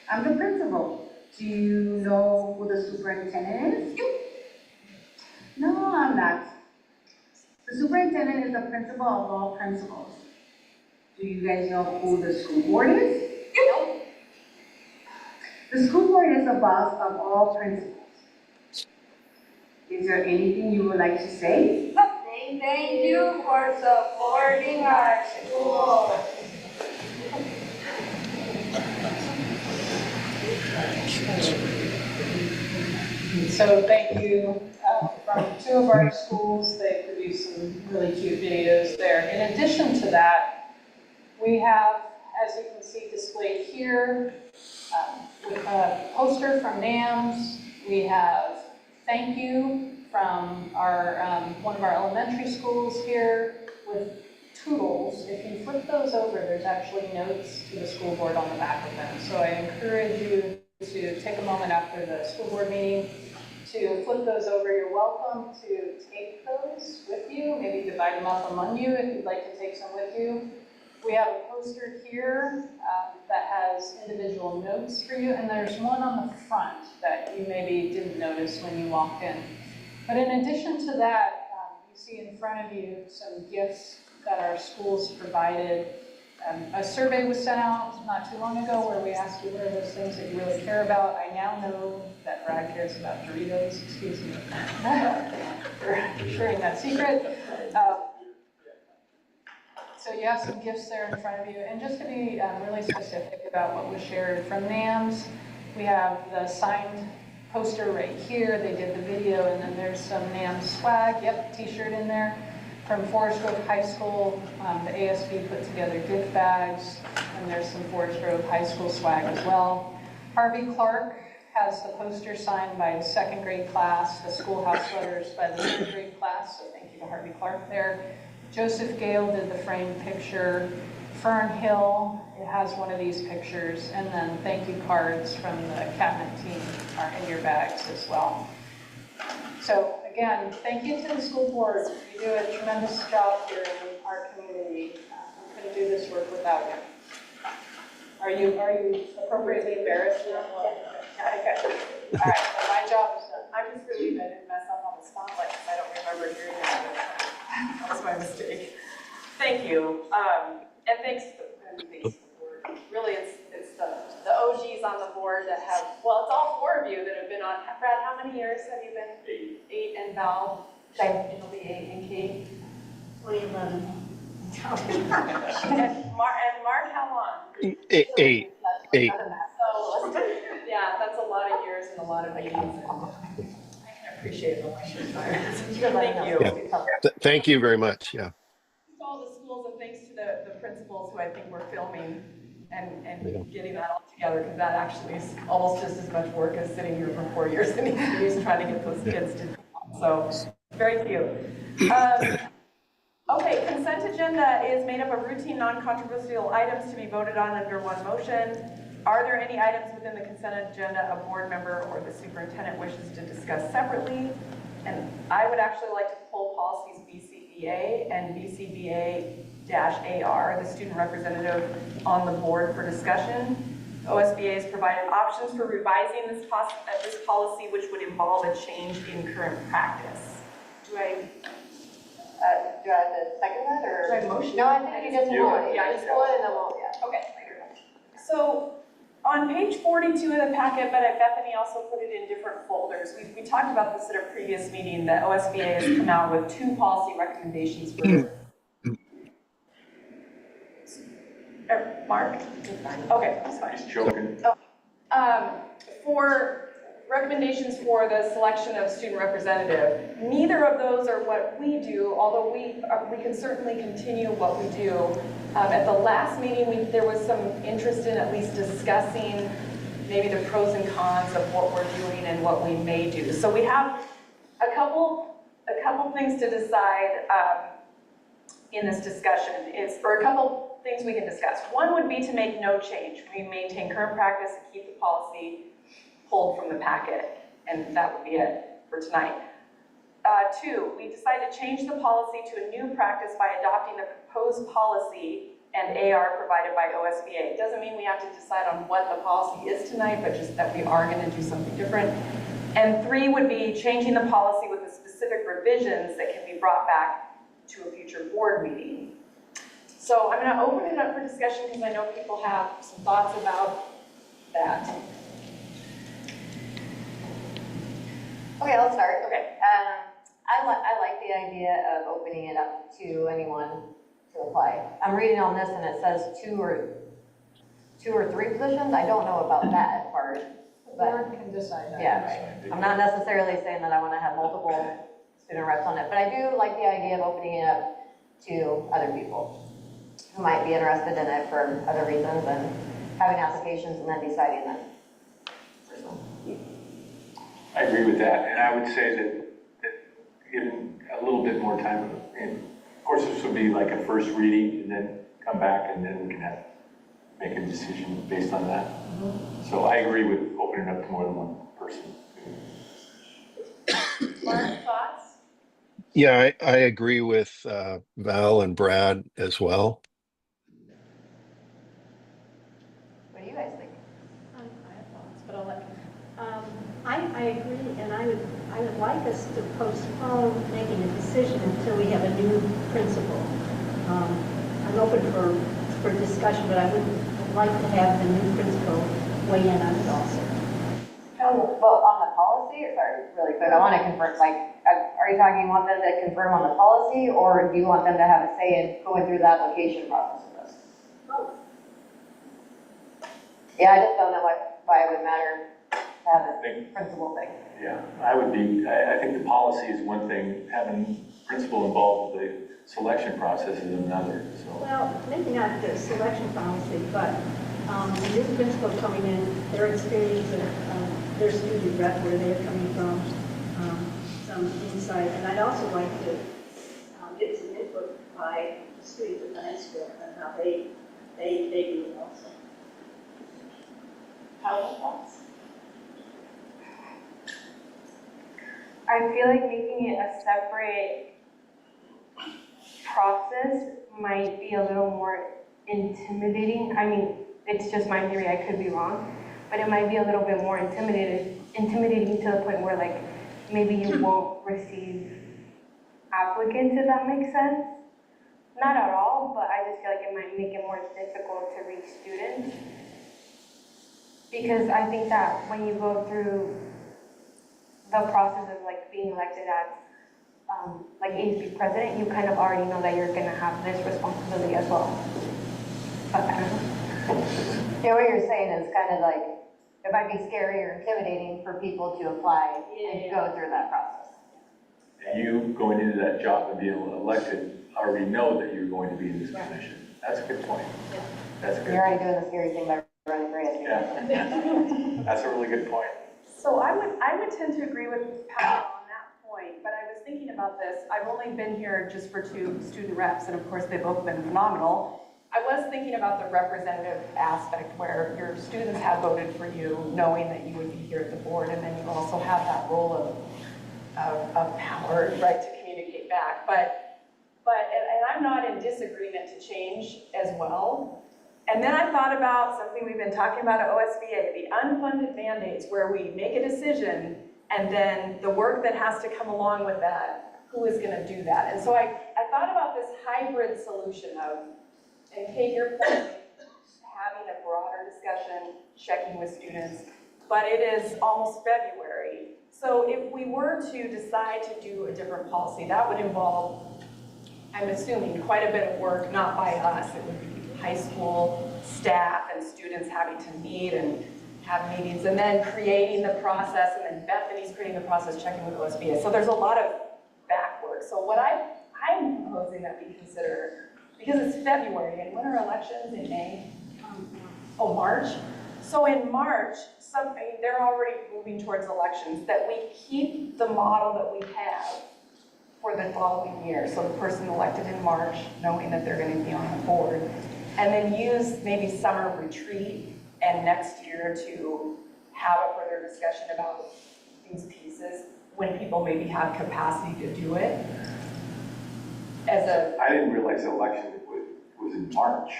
I'm the principal. Do you know who the superintendent is? No, I'm not. The superintendent is the principal of all principals. Do you guys know who the school board is? No. The school board is the boss of all principals. Is there anything you would like to say? No. Thank you for supporting our school. So thank you from two of our schools. They produced some really cute videos there. In addition to that, we have, as you can see displayed here, with a poster from NAMS. We have thank you from our one of our elementary schools here with toodles. If you flip those over, there's actually notes to the school board on the back of them. So I encourage you to take a moment after the school board meeting to flip those over. You're welcome to take those with you, maybe divide them up among you if you'd like to take some with you. We have a poster here that has individual notes for you, and there's one on the front that you maybe didn't notice when you walked in. But in addition to that, you see in front of you some gifts that our schools provided. A survey was sent out not too long ago where we asked you what are those things that you really care about. I now know that Brad cares about Doritos, excuse me, for sharing that secret. So you have some gifts there in front of you. And just to be really specific about what was shared from NAMS, we have the signed poster right here. They did the video, and then there's some NAMS swag, yep, t-shirt in there. From Forest Grove High School, the ASB put together gift bags, and there's some Forest Grove High School swag as well. Harvey Clark has the poster signed by the second grade class, the schoolhouse letters by the third grade class, so thank you to Harvey Clark there. Joseph Gale did the framed picture. Fern Hill, it has one of these pictures, and then thank you cards from the cabinet team are in your bags as well. So again, thank you to the school board. You do a tremendous job here in our community. We couldn't do this work without you. Are you appropriately embarrassed now? Okay. All right, well, my job is done. I'm just relieved I didn't mess up on the spotlight because I don't remember hearing that. That was my mistake. Thank you. And thanks to the board. Really, it's the OGs on the board that have, well, it's all four of you that have been on. Brad, how many years have you been? 8. And Val? It'll be 8 and Kate? 2011. and Mark, how long? 8. So, yeah, that's a lot of years and a lot of meetings. I can appreciate the lecture time. Thank you. Yeah. Thank you very much. Yeah. To all the schools, and thanks to the principals who I think were filming and getting that all together, because that actually is almost just as much work as sitting here for 4 years in these meetings trying to get those kids to do. So very cute. Okay, consent agenda is made up of routine non-controversial items to be voted on under one motion. Are there any items within the consent agenda a board member or the superintendent wishes to discuss separately? And I would actually like to pull policies BCBA and BCBA-AR, the student representative on the board for discussion. OSBA has provided options for revising this policy, which would involve a change in current practice. Do I have to second that, or? Do I motion? No, I think you just pull it. Yeah, just pull it and then we'll, yeah. Okay. So on page 42 of the packet, but Bethany also put it in different folders. We talked about this at a previous meeting, that OSBA has come out with 2 policy recommendations for Mark? Okay, that's fine. He's choking. For recommendations for the selection of student representative, neither of those are what we do, although we can certainly continue what we do. At the last meeting, there was some interest in at least discussing maybe the pros and cons of what we're doing and what we may do. So we have a couple things to decide in this discussion. Or a couple things we can discuss. One would be to make no change. We maintain current practice and keep the policy pulled from the packet, and that would be it for tonight. 2, we decided to change the policy to a new practice by adopting the proposed policy and AR provided by OSBA. It doesn't mean we have to decide on what the policy is tonight, but just that we are going to do something different. And 3 would be changing the policy with the specific revisions that can be brought back to a future board meeting. So I'm going to open it up for discussion because I know people have some thoughts about that. Okay, I'll start. Okay. I like the idea of opening it up to anyone to apply. I'm reading on this and it says two or three positions. I don't know about that part, The but board can decide that. yeah. I'm not necessarily saying that I want to have multiple student reps on it, but I do like the idea of opening it up to other people who might be interested in it for other reasons and having applications and then deciding that person. I agree with that, and I would say that given a little bit more time, and of course this would be like a first reading and then come back and then we can make a decision based on that. So I agree with opening up to more than one person. Mark, thoughts? Yeah, I agree with Val and Brad as well. What do you guys think? I have thoughts, but I'll let you. I agree, and I would like us to postpone making a decision until we have a new principal. I'm open for discussion, but I would like to have the new principal weigh in on it also. Well, on the policy, sorry, really quick, I want to confirm, like, are you talking, you want them to confirm on the policy, or do you want them to have a say in going through the application process with us? Oh. Yeah, I just don't know why it would matter to have a principal thing. Yeah, I think the policy is one thing, having principal involved with the selection process is another, so. Well, maybe not the selection policy, but the new principal coming in, their experience of their student rep, where they're coming from, some insight. And I'd also like to get some input by the students at the high school and how they do it also. How about thoughts? I feel like making it a separate process might be a little more intimidating. I mean, it's just my theory, I could be wrong, but it might be a little bit more intimidating to the point where like maybe you won't receive applicants, if that makes sense. Not at all, but I just feel like it might make it more difficult to reach students. Because I think that when you go through the process of like being elected as like ASB president, you kind of already know that you're gonna have this responsibility as well. But I don't know. Yeah, what you're saying is kind of like, it might be scary or intimidating for people to apply and go through that process. And you going into that job and being elected already know that you're going to be in this position. That's a good point. That's a good. You're already doing the scary thing by running for ASB. Yeah, that's a really good point. So I would tend to agree with Pat on that point, but I was thinking about this. I've only been here just for 2 student reps, and of course they've both been phenomenal. I was thinking about the representative aspect where your students have voted for you, knowing that you would be here at the board, and then you also have that role of power, right, to communicate back. And I'm not in disagreement to change as well. And then I thought about something we've been talking about at OSBA, the unfunded mandates, where we make a decision and then the work that has to come along with that, who is going to do that? And so I thought about this hybrid solution of, and Kate, your point, having a broader discussion, checking with students, but it is almost February. So if we were to decide to do a different policy, that would involve, I'm assuming, quite a bit of work, not by us. It would be high school staff and students having to meet and have meetings, and then creating the process, and then Bethany's creating the process, checking with OSBA. So there's a lot of back work. So what I'm proposing that we consider, because it's February, and when are elections? In May? Oh, March? So in March, they're already moving towards elections, that we keep the model that we have for the following year. So the person elected in March, knowing that they're going to be on the board, and then use maybe summer retreat and next year to have a further discussion about these pieces when people maybe have capacity to do it. I didn't realize the election was in March.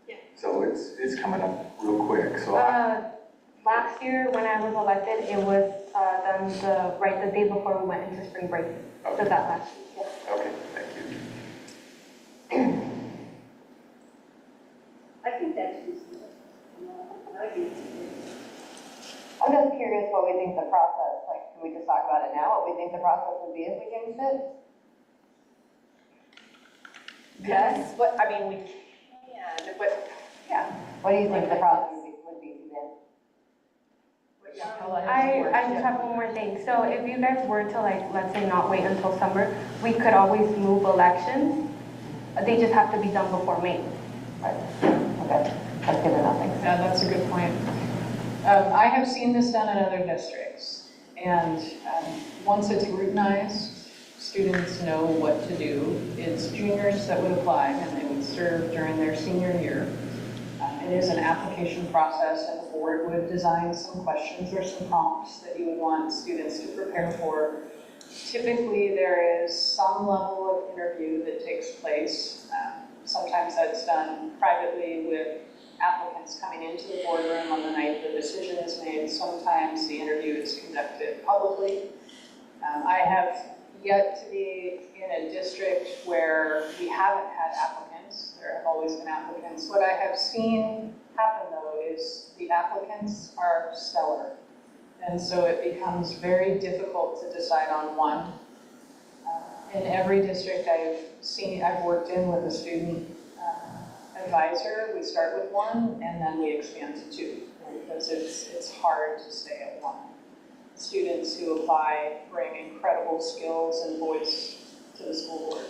Yeah. So it's coming up real quick, so. Last year when I was elected, it was done the day before we went into spring break. Okay. So that last year. Yeah. Okay, thank you. I think that's reasonable. I think I'm just curious what we think the process, like, we just talk about it now, what we think the process would be if we changed it? Yes, but, I mean, we can, but, yeah. What do you think the process would be, Suzanne? I just have one more thing. So if you guys were to like, let's say not wait until summer, we could always move elections. They just have to be done before May. Right. Okay, that's good enough, thanks. Yeah, that's a good point. I have seen this done in other districts, and once it's routinized, students know what to do. It's juniors that would apply, and they would serve during their senior year. It is an application process, and the board would design some questions or some prompts that you would want students to prepare for. Typically, there is some level of interview that takes place. Sometimes that's done privately with applicants coming into the boardroom on the night the decision is made. Sometimes the interview is conducted publicly. I have yet to be in a district where we haven't had applicants. There have always been applicants. What I have seen happen, though, is the applicants are stellar. And so it becomes very difficult to decide on one. In every district I've worked in with a student advisor, we start with one and then we expand to two, because it's hard to stay at one. Students who apply bring incredible skills and voice to the school board.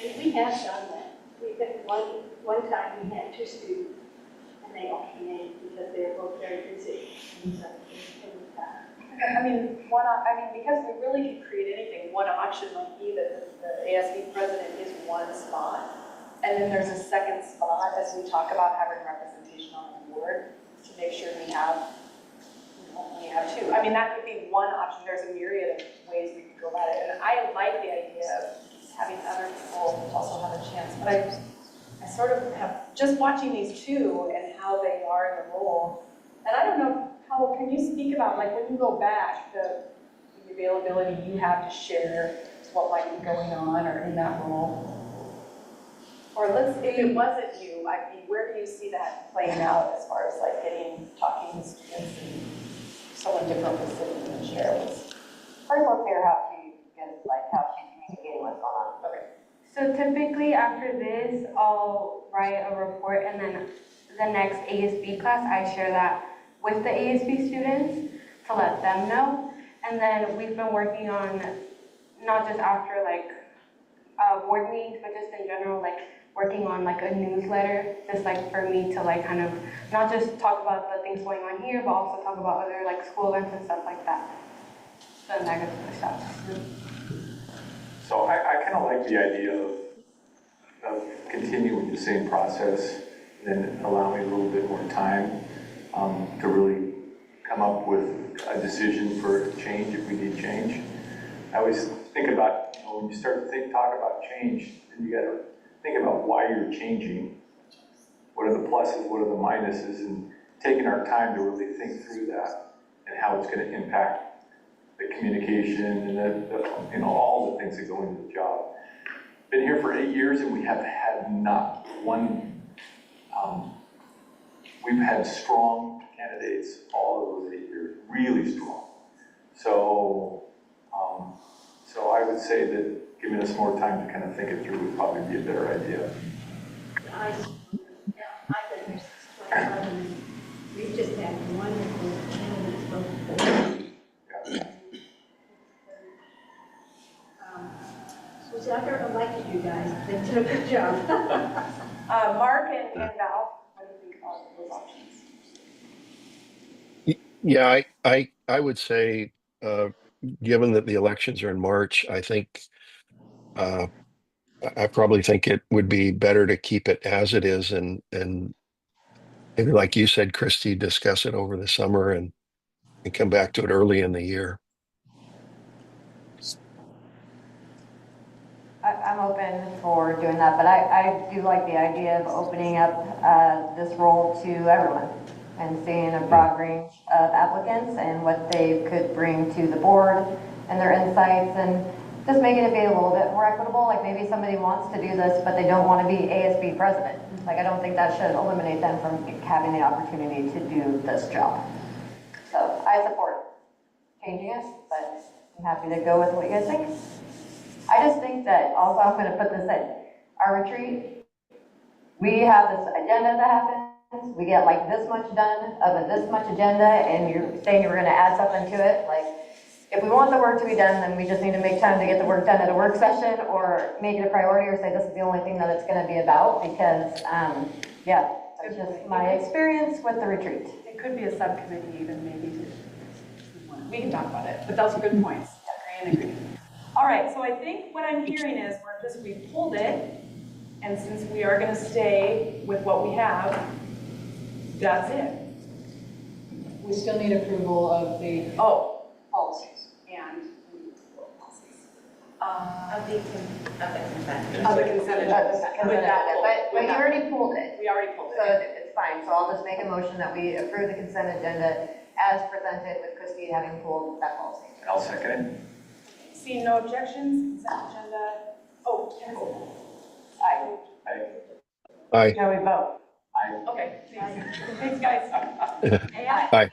And we have done that. We've been, one time we had 2 students, and they all came in because they were both very busy. And so, I mean, because we really can create anything, one option might be that the ASB president is one spot, and then there's a second spot as we talk about having representation on the board to make sure we have 2. I mean, that could be one option. There's a myriad of ways we could go about it, and I like the idea of having other people also have a chance. But I sort of have, just watching these 2 and how they are in the role, and I don't know, how can you speak about, like, when you go back, the availability you have to share what might be going on or in that role? Or if it wasn't you, I mean, where do you see that playing out as far as like talking to students and someone different was sitting in the chair was? Pretty more clear how she's communicating what's going on. Okay. So typically after this, I'll write a report, and then the next ASB class, I share that with the ASB students to let them know. And then we've been working on, not just after like board meetings, but just in general, like working on like a newsletter, just like for me to like kind of not just talk about the things going on here, but also talk about other like school events and stuff like that. The negative stuff. So I kind of like the idea of continuing the same process and allowing a little bit more time to really come up with a decision for change if we need change. I always think about, when you start to talk about change, then you got to think about why you're changing. What are the pluses, what are the minuses, and taking our time to really think through that and how it's going to impact the communication and all the things that go into the job. Been here for 8 years and we have had not one, we've had strong candidates all of those 8 years, really strong. So, so I would say that giving us more time to kind of think it through would probably be a better idea. I've been here since 2011. We've just had wonderful candidates both. So I'd like to you guys. They did a good job. Mark and Val, what do you think about those options? Yeah, I would say, given that the elections are in March, I think I probably think it would be better to keep it as it is, and maybe like you said, Christy, discuss it over the summer and come back to it early in the year. I'm open for doing that, but I do like the idea of opening up this role to everyone and seeing a broad range of applicants and what they could bring to the board and their insights, and just making it be a little bit more equitable. Like maybe somebody wants to do this, but they don't want to be ASB president. Like I don't think that should eliminate them from having the opportunity to do this job. So I support changing it, but I'm happy to go with what you guys think. I just think that, also I'm gonna put this in, our retreat, we have this agenda that happens, we get like this much done of this much agenda, and you're saying you were gonna add something to it, like, if we want the work to be done, then we just need to make time to get the work done at a work session, or make it a priority, or say this is the only thing that it's gonna be about, because, yeah, that's just my experience with the retreat. It could be a subcommittee even, maybe. We can talk about it, but those are good points. Agree and agree. All right, so I think what I'm hearing is we pulled it, and since we are gonna stay with what we have, that's it. We still need approval of the policies. And Of the consent. of the consent agenda. With that pull. But you already pulled it. We already pulled So it. it's fine, so I'll just make a motion that we approve the consent agenda as presented with Christie having pulled that policy. I'll second it. Seeing no objections, consent agenda. Oh, Kenneth. Aye. Aye. Now we vote. Okay, thanks. Thanks, guys. Aye.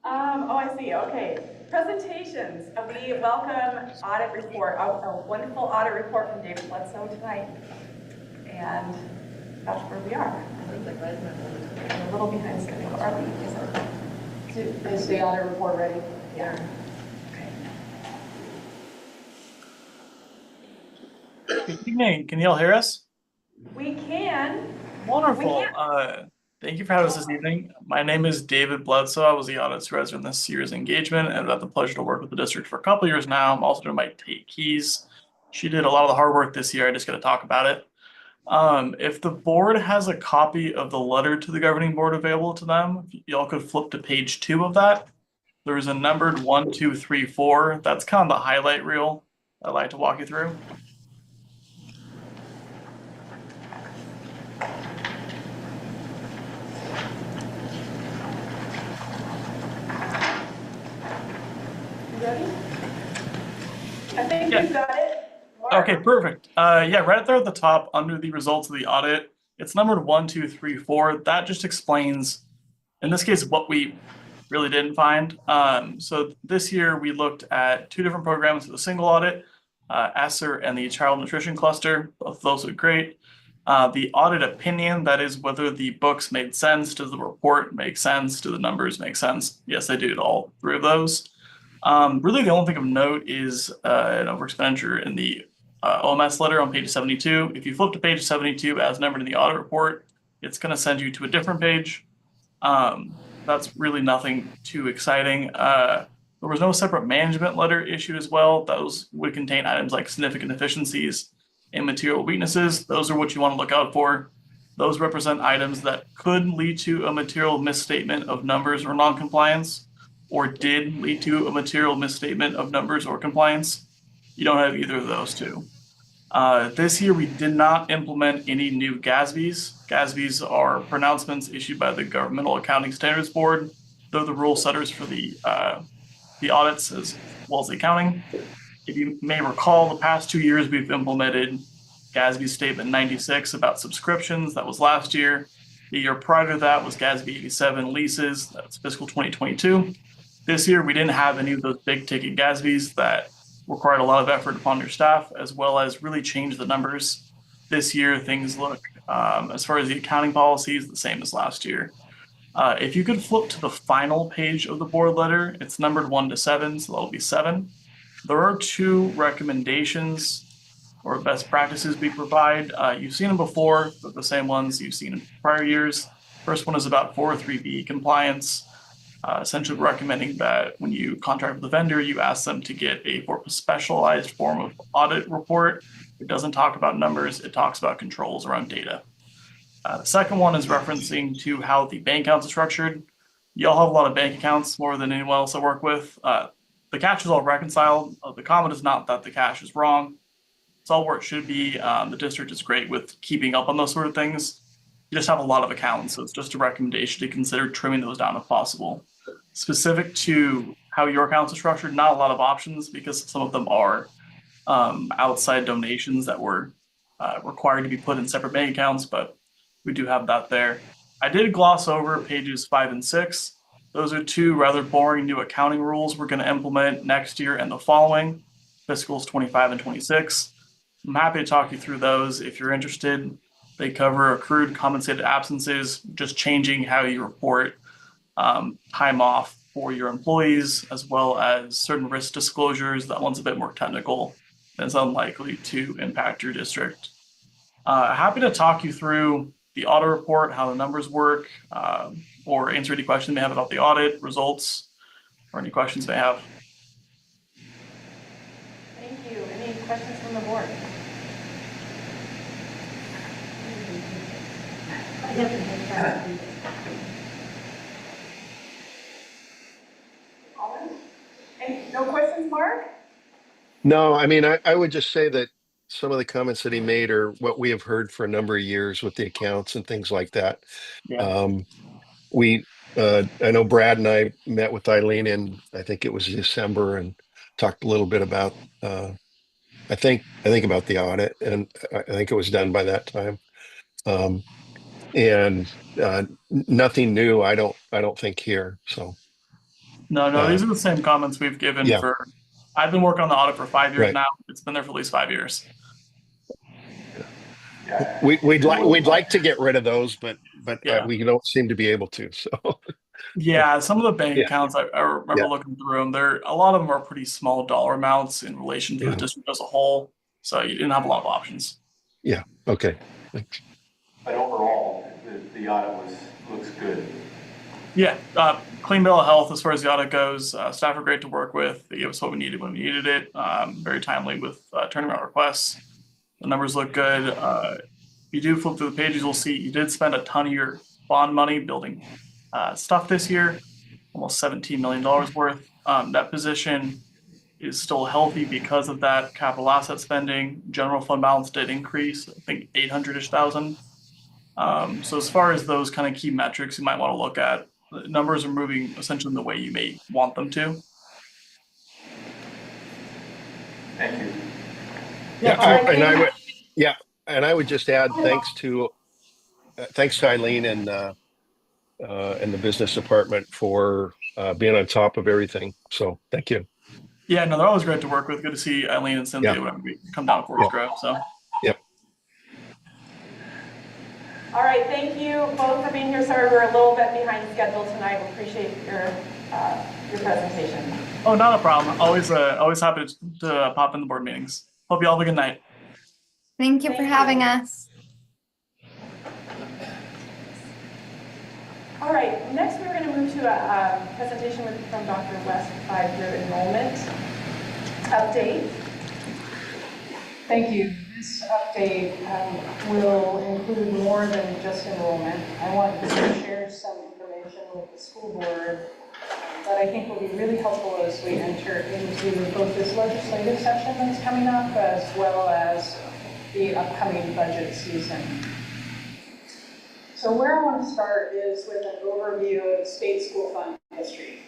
Oh, I see, okay. Presentations. We welcome audit report, a wonderful audit report from David Bledsoe tonight. And that's where we are. We're a little behind schedule, are we? Is the audit report ready? Yeah. Okay. Good evening. Can you all hear us? We can. Wonderful. Thank you for having us this evening. My name is David Bledsoe. I was the audit supervisor in this year's engagement, and I've had the pleasure to work with the district for a couple of years now. I'm also doing my Tate Keys. She did a lot of the hard work this year. I just got to talk about it. If the board has a copy of the letter to the governing board available to them, y'all could flip to page 2 of that. There's a numbered 1, 2, 3, 4. That's kind of the highlight reel I'd like to walk you through. Ready? I think Yeah. you've got it. Okay, perfect. Yeah, right there at the top under the results of the audit, it's numbered 1, 2, 3, 4. That just explains, in this case, what we really didn't find. So this year we looked at 2 different programs with a single audit, ESSER and the Child Nutrition Cluster. Both of those are great. The audit opinion, that is whether the books made sense. Does the report make sense? Do the numbers make sense? Yes, they do to all 3 of those. Really, the only thing of note is an over expenditure in the OMS letter on page 72. If you flip to page 72 as numbered in the audit report, it's going to send you to a different page. That's really nothing too exciting. There was no separate management letter issued as well. Those would contain items like significant deficiencies and material weaknesses. Those are what you want to look out for. Those represent items that could lead to a material misstatement of numbers or non-compliance, or did lead to a material misstatement of numbers or compliance. You don't have either of those 2. This year, we did not implement any new GASBs. GASBs are pronouncements issued by the Governmental Accounting Standards Board. They're the rule setters for the audits as well as the accounting. If you may recall, the past 2 years, we've implemented GASB Statement 96 about subscriptions. That was last year. The year prior to that was GASB 87 leases. That's fiscal 2022. This year, we didn't have any of those big ticket GASBs that required a lot of effort upon your staff, as well as really change the numbers. This year, things look, as far as the accounting policies, the same as last year. If you could flip to the final page of the board letter, it's numbered 1 to 7, so that'll be 7. There are 2 recommendations or best practices we provide. You've seen them before, but the same ones you've seen in prior years. First one is about 403B compliance. Essentially recommending that when you contract with the vendor, you ask them to get a specialized form of audit report. It doesn't talk about numbers, it talks about controls around data. The second one is referencing to how the bank accounts are structured. Y'all have a lot of bank accounts, more than anyone else I work with. The cash is all reconciled. The comment is not that the cash is wrong. It's all where it should be. The district is great with keeping up on those sort of things. You just have a lot of accounts, so it's just a recommendation to consider trimming those down if possible. Specific to how your accounts are structured, not a lot of options because some of them are outside donations that were required to be put in separate bank accounts, but we do have that there. I did gloss over pages 5 and 6. Those are two rather boring new accounting rules we're going to implement next year and the following, fiscals 25 and 26. I'm happy to talk you through those if you're interested. They cover accrued compensated absences, just changing how you report time off for your employees, as well as certain risk disclosures. That one's a bit more technical and is unlikely to impact your district. Happy to talk you through the audit report, how the numbers work, or answer any questions you may have about the audit results, or any questions you may have. Thank you. Any questions from the board? No questions, Mark? No, I mean, I would just say that some of the comments that he made are what we have heard for a number of years with the accounts and things like that. Yeah. We, I know Brad and I met with Eileen in, I think it was December, and talked a little bit about, I think about the audit, and I think it was done by that time. And nothing new, I don't think here. So No, these are the same comments we've given yeah, for, I've been working on the audit for 5 years right. now. It's been there for at least 5 years. Yeah. We'd like to get rid of those, but Yeah. we don't seem to be able to. So Yeah, some of the bank Yeah. accounts, I remember Yeah. looking through them. A lot of them are pretty small dollar amounts in relation to the Yeah. district as a whole. So you didn't have a lot of options. Yeah. Okay. Thanks. But overall, the audit looks good. Yeah, clean bill of health as far as the audit goes. Staff are great to work with. They gave us what we needed when we needed it. Very timely with turning around requests. The numbers look good. If you do flip through the pages, you'll see you did spend a ton of your bond money building stuff this year, almost $17 million worth. That position is still healthy because of that capital asset spending. General fund balance did increase, I think 800-ish thousand. So as far as those kind of key metrics you might want to look at, the numbers are moving essentially in the way you may want them to. Thank you. And I would just add thanks to Eileen and the business department for being on top of everything. So thank you. Yeah, no, they're always great to work with. Good to see Eileen and Cynthia whenever we come down to Forest Grove. So. Yep. All right, thank you both for being here. Sorry we're a little bit behind schedule tonight. We appreciate your presentation. Oh, not a problem. Always happy to pop in the board meetings. Hope you all have a good night. Thank you for having us. All right, next we're going to move to a presentation from Dr. West, 5-year enrollment update. Thank you. This update will include more than just enrollment. I want to share some information with the school board that I think will be really helpful as we enter into both this legislative session that's coming up as well as the upcoming budget season. So where I want to start is with an overview of state school fund history.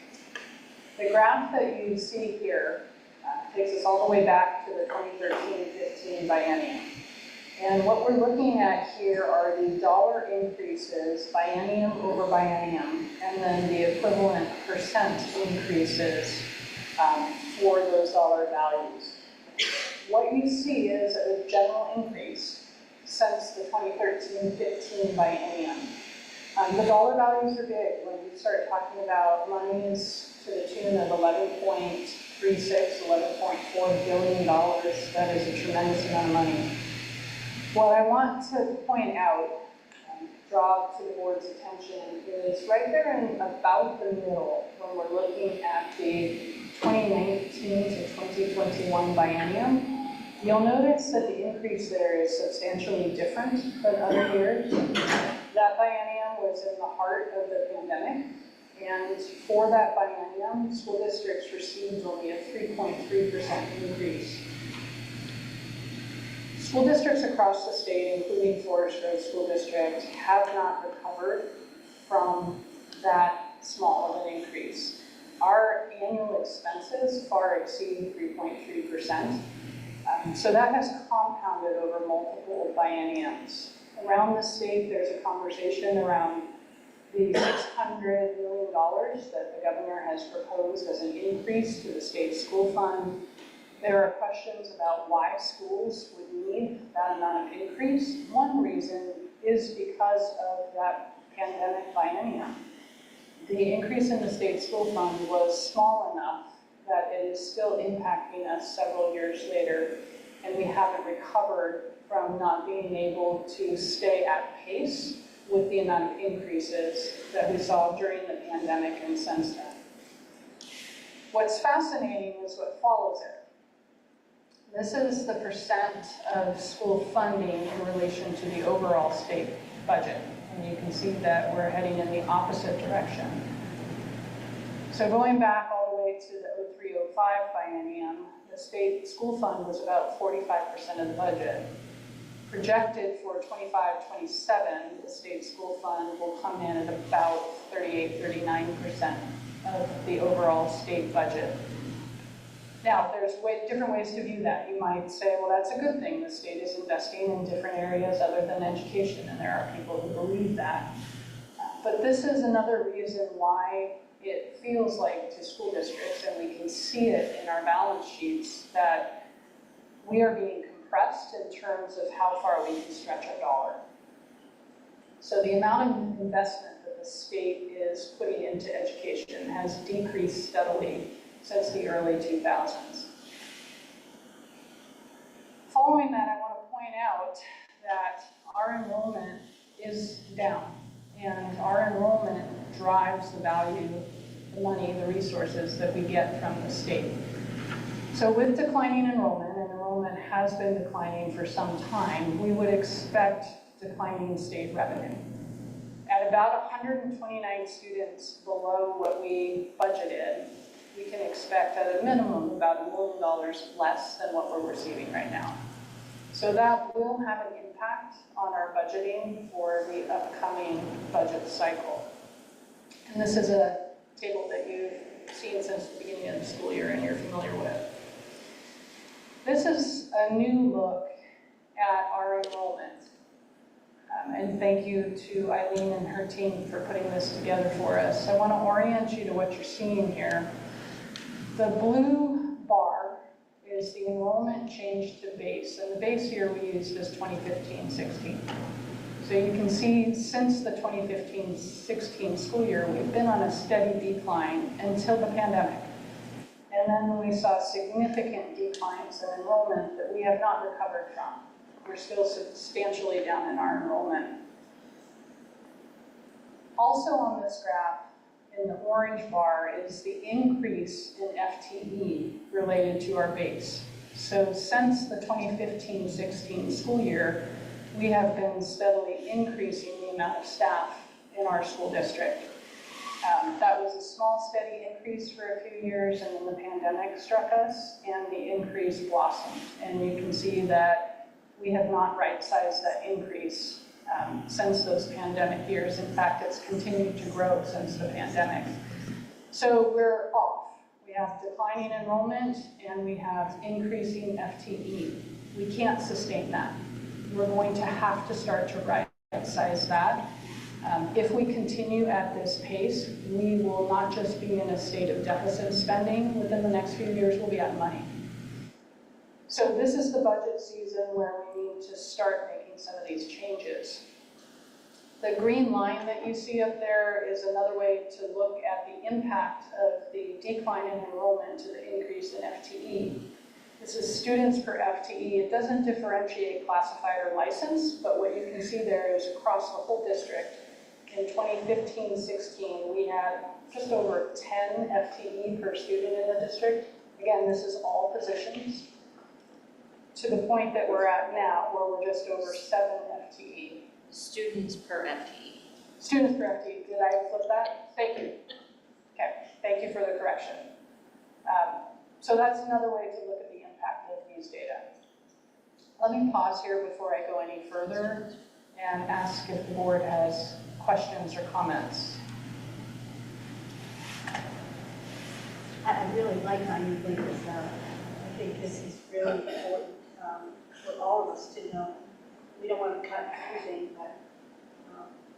The graph that you see here takes us all the way back to the 2013-15 biennium. And what we're looking at here are the dollar increases biennium over biennium, and then the equivalent percent increases for those dollar values. What you see is a general increase since the 2013-15 biennium. The dollar values are big. When you start talking about monies to the tune of $11.4 billion, that is a tremendous amount of money. What I want to point out, draw to the board's attention, is right there in about the middle when we're looking at the 2019 to 2021 biennium. You'll notice that the increase there is substantially different than other years. That biennium was in the heart of the pandemic, and for that biennium, school districts received only a 3.3% increase. School districts across the state, including Forest Grove School District, have not recovered from that small of an increase. Our annual expenses far exceed 3.3%. So that has compounded over multiple bienniums. Around the state, there's a conversation around the $600 million that the governor has proposed as an increase to the state school fund. There are questions about why schools would need that amount of increase. One reason is because of that pandemic biennium. The increase in the state school fund was small enough that it is still impacting us several years later, and we haven't recovered from not being able to stay at pace with the amount of increases that we saw during the pandemic and since then. What's fascinating is what follows it. This is the percent of school funding in relation to the overall state budget. And you can see that we're heading in the opposite direction. So going back all the way to the 03-05 biennium, the state school fund was about 45% of the budget. Projected for 25-27, the state school fund will come in at about 38-39% of the overall state budget. Now, there's different ways to view that. You might say, well, that's a good thing. The state is investing in different areas other than education, and there are people who believe that. But this is another reason why it feels like to school districts, and we can see it in our balance sheets, that we are being compressed in terms of how far we can stretch a dollar. So the amount of investment that the state is putting into education has decreased steadily since the early 2000s. Following that, I want to point out that our enrollment is down, and our enrollment drives the value, the money, the resources that we get from the state. So with declining enrollment, and enrollment has been declining for some time, we would expect declining state revenue. At about 129 students below what we budgeted, we can expect at a minimum about $1 million less than what we're receiving right now. So that will have an impact on our budgeting for the upcoming budget cycle. And this is a table that you've seen since the beginning of the school year and you're familiar with. This is a new look at our enrollment. And thank you to Eileen and her team for putting this together for us. I want to orient you to what you're seeing here. The blue bar is the enrollment change to base, and the base year we used is 2015-16. So you can see since the 2015-16 school year, we've been on a steady decline until the pandemic. And then we saw significant declines in enrollment that we have not recovered from. We're still substantially down in our enrollment. Also on this graph, in the orange bar, is the increase in FTE related to our base. So since the 2015-16 school year, we have been steadily increasing the amount of staff in our school district. That was a small, steady increase for a few years, and then the pandemic struck us, and the increase blossomed. And you can see that we have not right-sized that increase since those pandemic years. In fact, it's continued to grow since the pandemic. So we're off. We have declining enrollment, and we have increasing FTE. We can't sustain that. We're going to have to start to right-size that. If we continue at this pace, we will not just be in a state of deficit spending. Within the next few years, we'll be out of money. So this is the budget season where we need to start making some of these changes. The green line that you see up there is another way to look at the impact of the decline in enrollment to the increase in FTE. This is students per FTE. It doesn't differentiate classified or licensed, but what you can see there is across the whole district. In 2015-16, we had just over 10 FTE per student in the district. Again, this is all positions. To the point that we're at now, where we're just over 7 FTE. Students per FTE. Students per FTE. Did I flip that? Thank you. Okay, thank you for the correction. So that's another way to look at the impact of these data. Let me pause here before I go any further and ask if the board has questions or comments. I really like how you laid this out. I think this is really important for all of us to know. We don't want to cut everything, but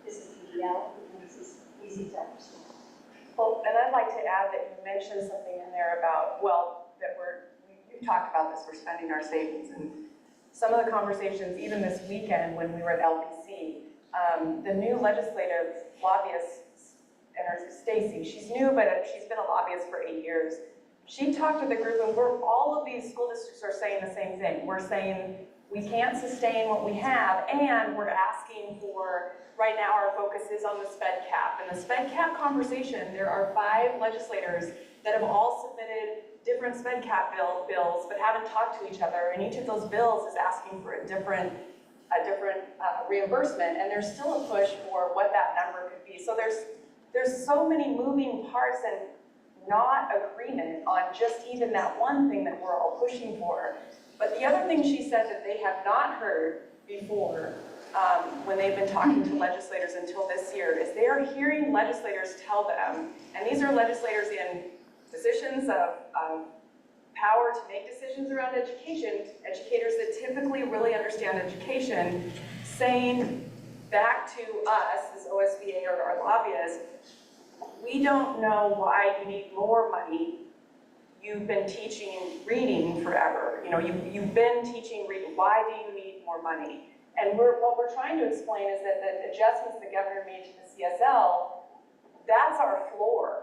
this is PDL, and this is easy to understand. Well, and I'd like to add that you mentioned something in there about, well, that you've talked about this, we're spending our savings, and some of the conversations, even this weekend when we were at LPC, the new legislative lobbyist, and her Stacy, she's new, but she's been a lobbyist for 8 years. She talked to the group, and all of these school districts are saying the same thing. We're saying we can't sustain what we have, and we're asking for, right now our focus is on the sped cap. And the sped cap conversation, there are 5 legislators that have all submitted different sped cap bills, but haven't talked to each other, and each of those bills is asking for a different reimbursement, and there's still a push for what that number could be. So there's so many moving parts and not agreement on just even that one thing that we're all pushing for. But the other thing she said that they have not heard before when they've been talking to legislators until this year is they are hearing legislators tell them, and these are legislators in positions of power to make decisions around education, educators that typically really understand education, saying back to us as OSBA or our lobbyists, we don't know why you need more money. You've been teaching reading forever. You know, you've been teaching reading. Why do you need more money? And what we're trying to explain is that the adjustments the governor made to the CSL, that's our floor.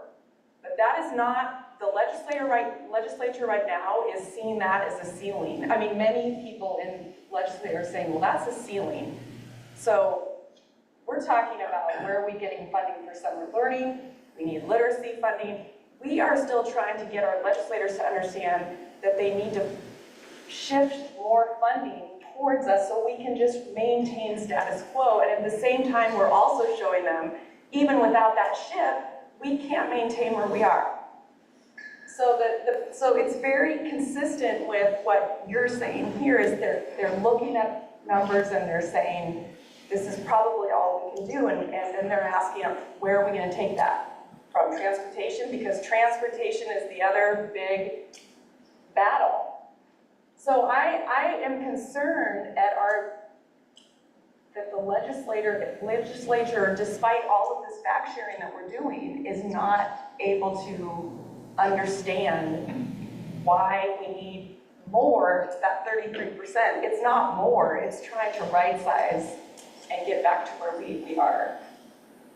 But that is not, the legislature right now is seeing that as a ceiling. I mean, many people in legislature are saying, well, that's a ceiling. So we're talking about where are we getting funding for summer learning? We need literacy funding. We are still trying to get our legislators to understand that they need to shift more funding towards us so we can just maintain status quo. And at the same time, we're also showing them, even without that shift, we can't maintain where we are. So so it's very consistent with what you're saying here is they're looking at numbers and they're saying, this is probably all we can do. And then they're asking, where are we going to take that? From transportation, because transportation is the other big battle. So I am concerned at that the legislature, despite all of this fact sharing that we're doing, is not able to understand why we need more, that 33%. It's not more, it's trying to right size and get back to where we are.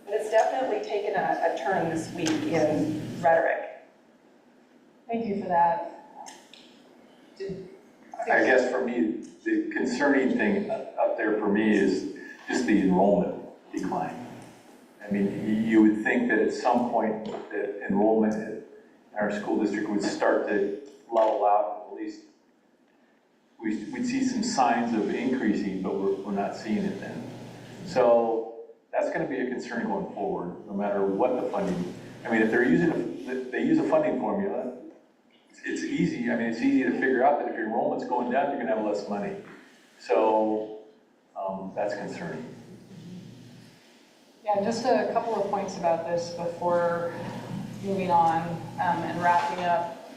And it's definitely taken a turn this week in rhetoric. Thank you for that. I guess for me, the concerning thing up there for me is just the enrollment decline. I mean, you would think that at some point that enrollment in our school district would start to level out, at least we'd see some signs of increasing, but we're not seeing it then. So that's going to be a concern going forward, no matter what the funding. I mean, if they use a funding formula, it's easy. I mean, it's easy to figure out that if your enrollment's going down, you're going to have less money. So that's concerning. Yeah, just a couple of points about this before moving on and wrapping up.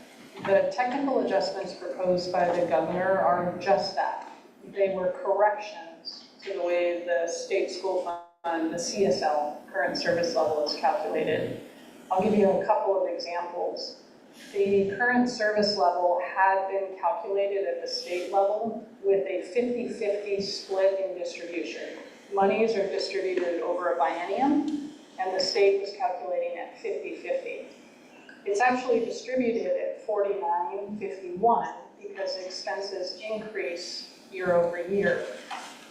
The technical adjustments proposed by the governor are just that. They were corrections to the way the state school fund, the CSL, current service level, is calculated. I'll give you a couple of examples. The current service level had been calculated at the state level with a 50-50 split in distribution. Monies are distributed over a biennium, and the state was calculating at 50-50. It's actually distributed at 49-51 because expenses increase year over year.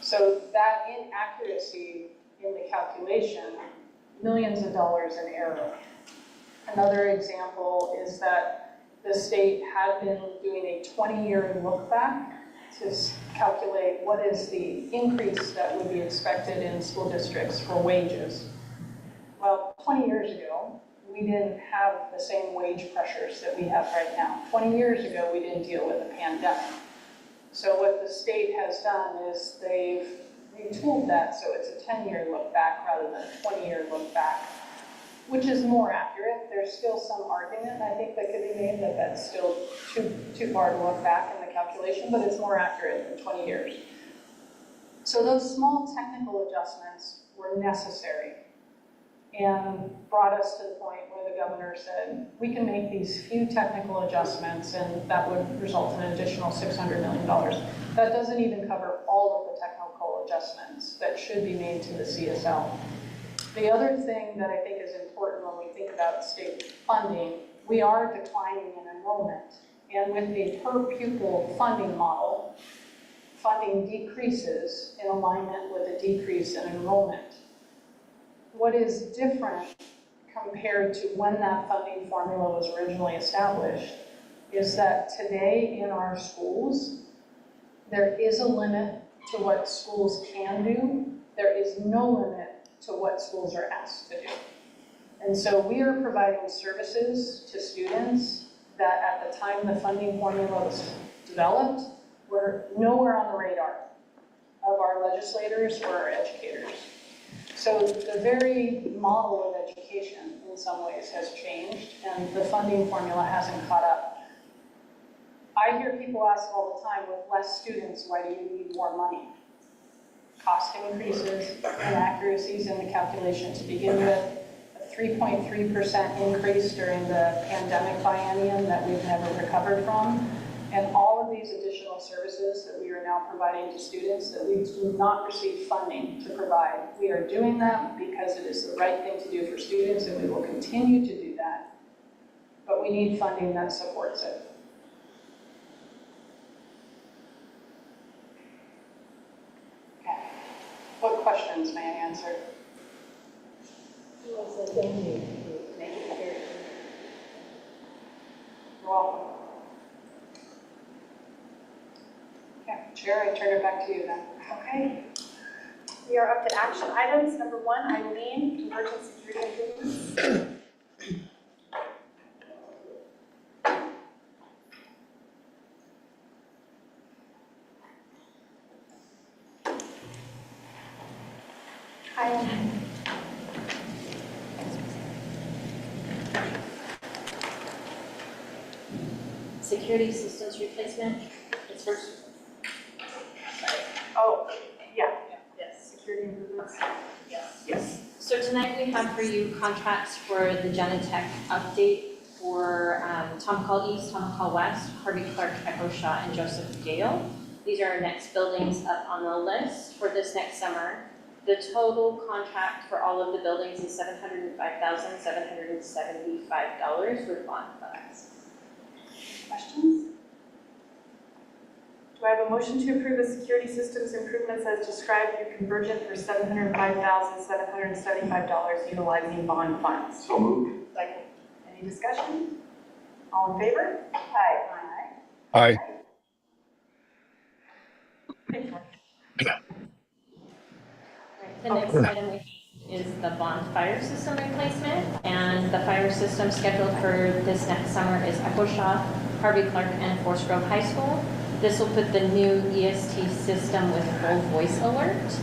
So that inaccuracy in the calculation, millions of dollars in error. Another example is that the state had been doing a 20-year look back to calculate what is the increase that would be expected in school districts for wages. Well, 20 years ago, we didn't have the same wage pressures that we have right now. 20 years ago, we didn't deal with a pandemic. So what the state has done is they've retooled that so it's a 10-year look back rather than a 20-year look back, which is more accurate. There's still some argument, I think, that could be made that that's still too far to look back in the calculation, but it's more accurate than 20 years. So those small technical adjustments were necessary and brought us to the point where the governor said, we can make these few technical adjustments and that would result in an additional $600 million. That doesn't even cover all of the technical adjustments that should be made to the CSL. The other thing that I think is important when we think about state funding, we are declining in enrollment. And with the per pupil funding model, funding decreases in alignment with a decrease in enrollment. What is different compared to when that funding formula was originally established is that today in our schools, there is a limit to what schools can do. There is no limit to what schools are asked to do. And so we are providing services to students that at the time the funding formula was developed were nowhere on the radar of our legislators or our educators. So the very model of education in some ways has changed and the funding formula hasn't caught up. I hear people ask all the time, with less students, why do you need more money? Cost increases, inaccuracies in the calculation to begin with, a 3.3% increase during the pandemic biennium that we've never recovered from, and all of these additional services that we are now providing to students that we do not receive funding to provide. We are doing that because it is the right thing to do for students and we will continue to do that, but we need funding that supports it. Okay. What questions may I answer? Thank you. Make it clear. You're welcome. Okay, Chair, I turn it back to you then. Okay. We are up to action items. Number 1, Eileen, convergent security improvements. Hi. Security systems replacement, it's first. Oh, yeah. Yes, security improvements. Yes. So tonight we have for you contracts for the Genetech update for Tom Hall East, Tom Hall West, Harvey Clark, Echo Shaw, and Joseph Gale. These are our next buildings up on the list for this next summer. The total contract for all of the buildings is $705,775 with bond funds. Questions? Do I have a motion to approve the security systems improvements as described through Convergent for $705,775 utilizing bond funds? So moved. Second. Any discussion? All in favor? Aye. Aye. The next item we have is the bond fire system replacement, and the fire system scheduled for this next summer is Echo Shaw, Harvey Clark, and Forest Grove High School. This will put the new EST system with full voice alert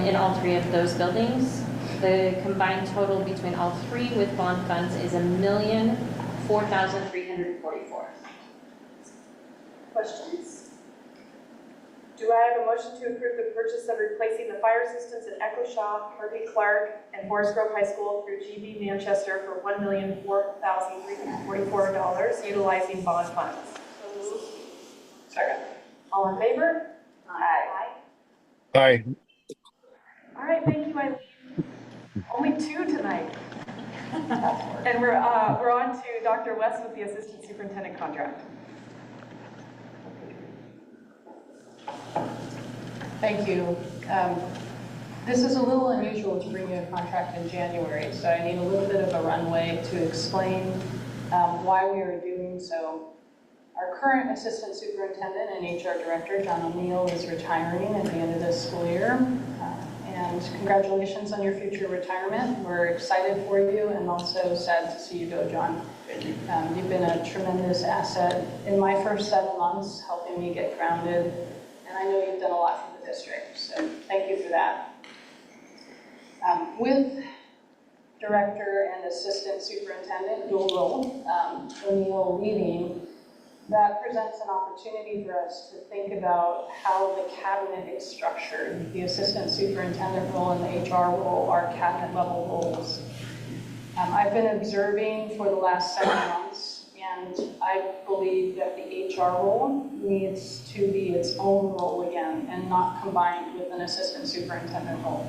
in all 3 of those buildings. The combined total between all 3 with bond funds is $1,004,344. Questions? Do I have a motion to approve the purchase of replacing the fire systems at Echo Shaw, Harvey Clark, and Forest Grove High School through GB Manchester for $1,004,344 utilizing bond funds? Second. All in favor? Aye. Aye. All right, thank you, Eileen. Only 2 tonight. And we're on to Dr. West with the assistant superintendent contract. Thank you. This is a little unusual to bring you a contract in January, so I need a little bit of a runway to explain why we are doing so. Our current assistant superintendent and HR director, John O'Neill, is retiring at the end of this school year. And congratulations on your future retirement. We're excited for you and also sad to see you go, John. You've been a tremendous asset in my first 7 months, helping me get grounded. And I know you've done a lot for the district, so thank you for that. With director and assistant superintendent dual role, O'Neill leaving, that presents an opportunity for us to think about how the cabinet is structured. The assistant superintendent role and the HR role are cabinet level roles. I've been observing for the last 7 months, and I believe that the HR role needs to be its own role again and not combined with an assistant superintendent role.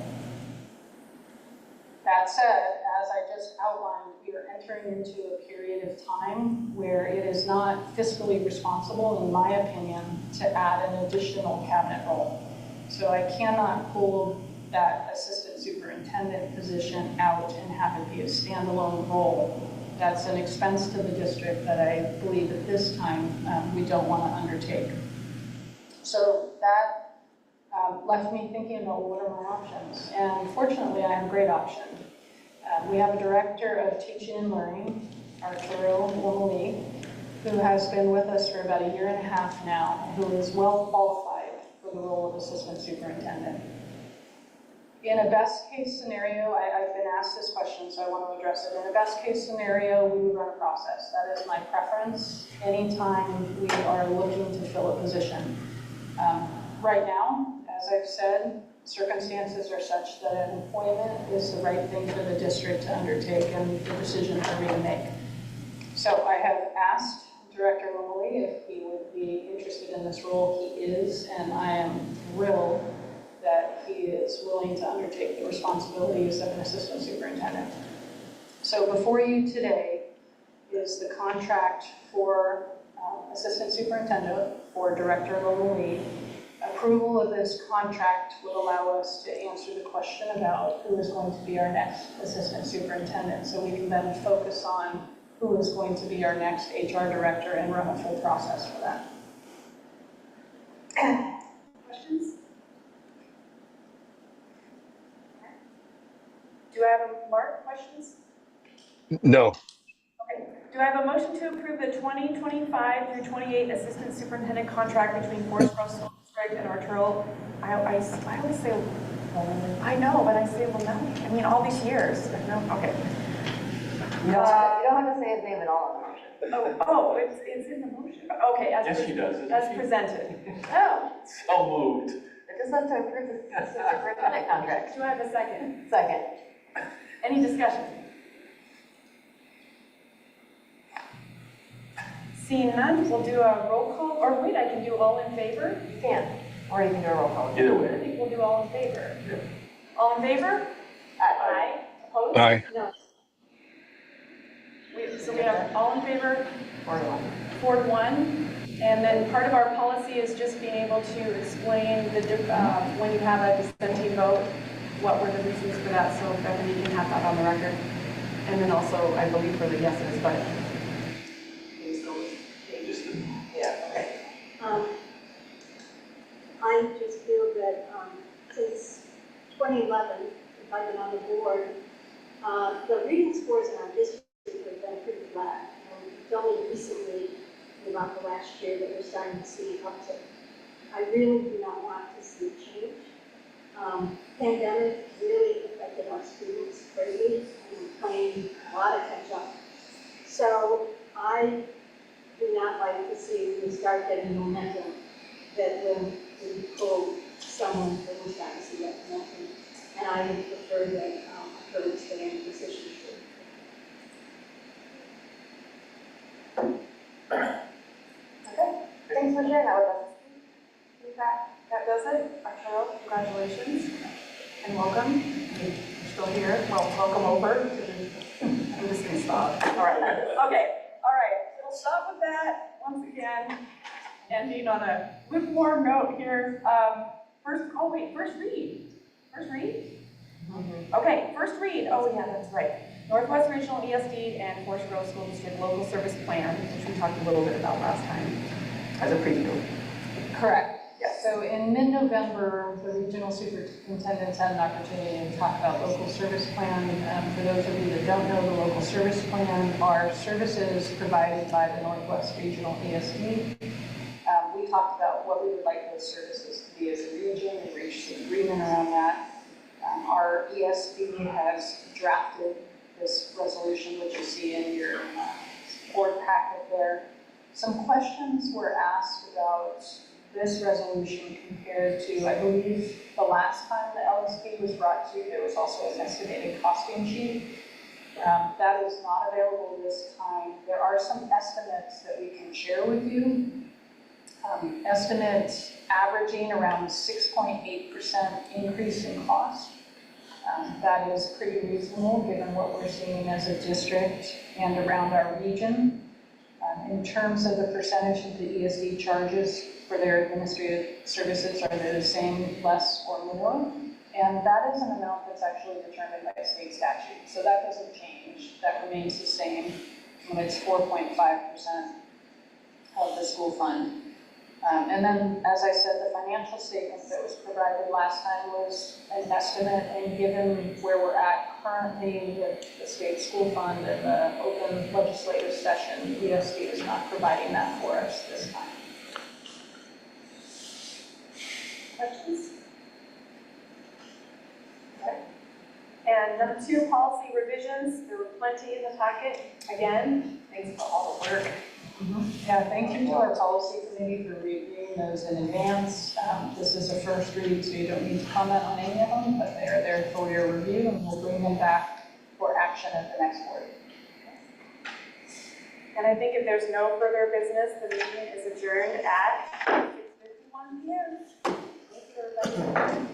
That said, as I just outlined, we are entering into a period of time where it is not fiscally responsible, in my opinion, to add an additional cabinet role. So I cannot pull that assistant superintendent position out and have it be a standalone role. That's an expense to the district that I believe at this time we don't want to undertake. So that left me thinking about what are my options. And fortunately, I have a great option. We have a director of teaching and learning, Arturo Lomeli, who has been with us for about 1.5 years now, who is well qualified for the role of assistant superintendent. In a best case scenario, I've been asked this question, so I want to address it. In a best case scenario, we would run a process. That is my preference anytime we are looking to fill a position. Right now, as I've said, circumstances are such that an employment is the right thing for the district to undertake and the decision for me to make. So I have asked Director Lomeli if he would be interested in this role. He is, and I am thrilled that he is willing to undertake the responsibilities of an assistant superintendent. So before you today is the contract for assistant superintendent for Director Lomeli. Approval of this contract will allow us to answer the question about who is going to be our next assistant superintendent, so we can then focus on who is going to be our next HR director and run a full process for that. Questions? Do I have a Mark, questions? No. Okay. Do I have a motion to approve the 2025 through 28 assistant superintendent contract between Forest Grove School District and Arturo? I always say, I know, but I say, well, no. I mean, all these years. No, okay. You don't have to say his name at all in the motion. It's in the motion. Okay, Yes, she does. as presented. Oh, So moved. it just says to approve the superintendent contract. Do I have a second? Second. Any discussion? Seeing none, we'll do a roll call, or wait, I can do all in favor? You can, or you can do a roll call. Either I way. think we'll do all in favor. Yeah. All in favor? Aye. Opposed? Aye. No. So we have all in favor? 4 to 1. 4 to 1. And then part of our policy is just being able to explain the, when you have a dissenting vote, what were the reasons for that, so Bethany can have that on the record. And then also, I believe for the yeses, but. Yeah, okay. I just feel that since 2011, if I've been on the board, the reading scores in our district have been pretty flat. It's only recently, about the last year, that we're starting to see uptick. I really do not want to see change. Pandemic really affected our students greatly, and we're playing a lot of catch up. So I do not like to see we start getting momentum that when we pull someone, then we start to see that momentum. And I would prefer that I would stay in the position. Okay, thanks for sharing that with us. I think that does it. Arturo, congratulations and welcome. You're still here. Well, welcome over. I'm just gonna stop. All right. Okay. All right. We'll stop with that once again. Ending on a lukewarm note here. First read. First read? Okay, first read. Oh yeah, that's right. Northwest Regional ESD and Forest Grove School District Local Service Plan, which we talked a little bit about last time as a preview. Correct. Yes. So in mid-November, the regional superintendents had an opportunity to talk about local service plan. For those of you that don't know, the local service plan are services provided by the Northwest Regional ESD. We talked about what we would like those services to be as a region and reached an agreement around that. Our ESD has drafted this resolution, which you see in your board packet there. Some questions were asked about this resolution compared to, I believe, the last time the LSP was brought to you, there was also an estimated costing sheet. That is not available this time. There are some estimates that we can share with you. Estimates averaging around 6.8% increase in cost. That is pretty reasonable given what we're seeing as a district and around our region. In terms of the percentage of the ESD charges for their administrative services, are they the same, less, or more? And that is an amount that's actually determined by state statute. So that doesn't change. That remains the same when it's 4.5% of the school fund. And then, as I said, the financial statement that was provided last time was an estimate, and given where we're at currently with the state school fund and the open legislative session, ESD is not providing that for us this time. Questions? Okay. And number 2, policy revisions. There were plenty in the packet. Again, thanks for all the work. Yeah, thank you to our policy committee for reviewing those in advance. This is a first read, so you don't need to comment on any of them, but they're there for your review, and we'll bring them back for action at the next board. And I think if there's no further business, the meeting is adjourned at 6:51 p.m. Thank you, everybody.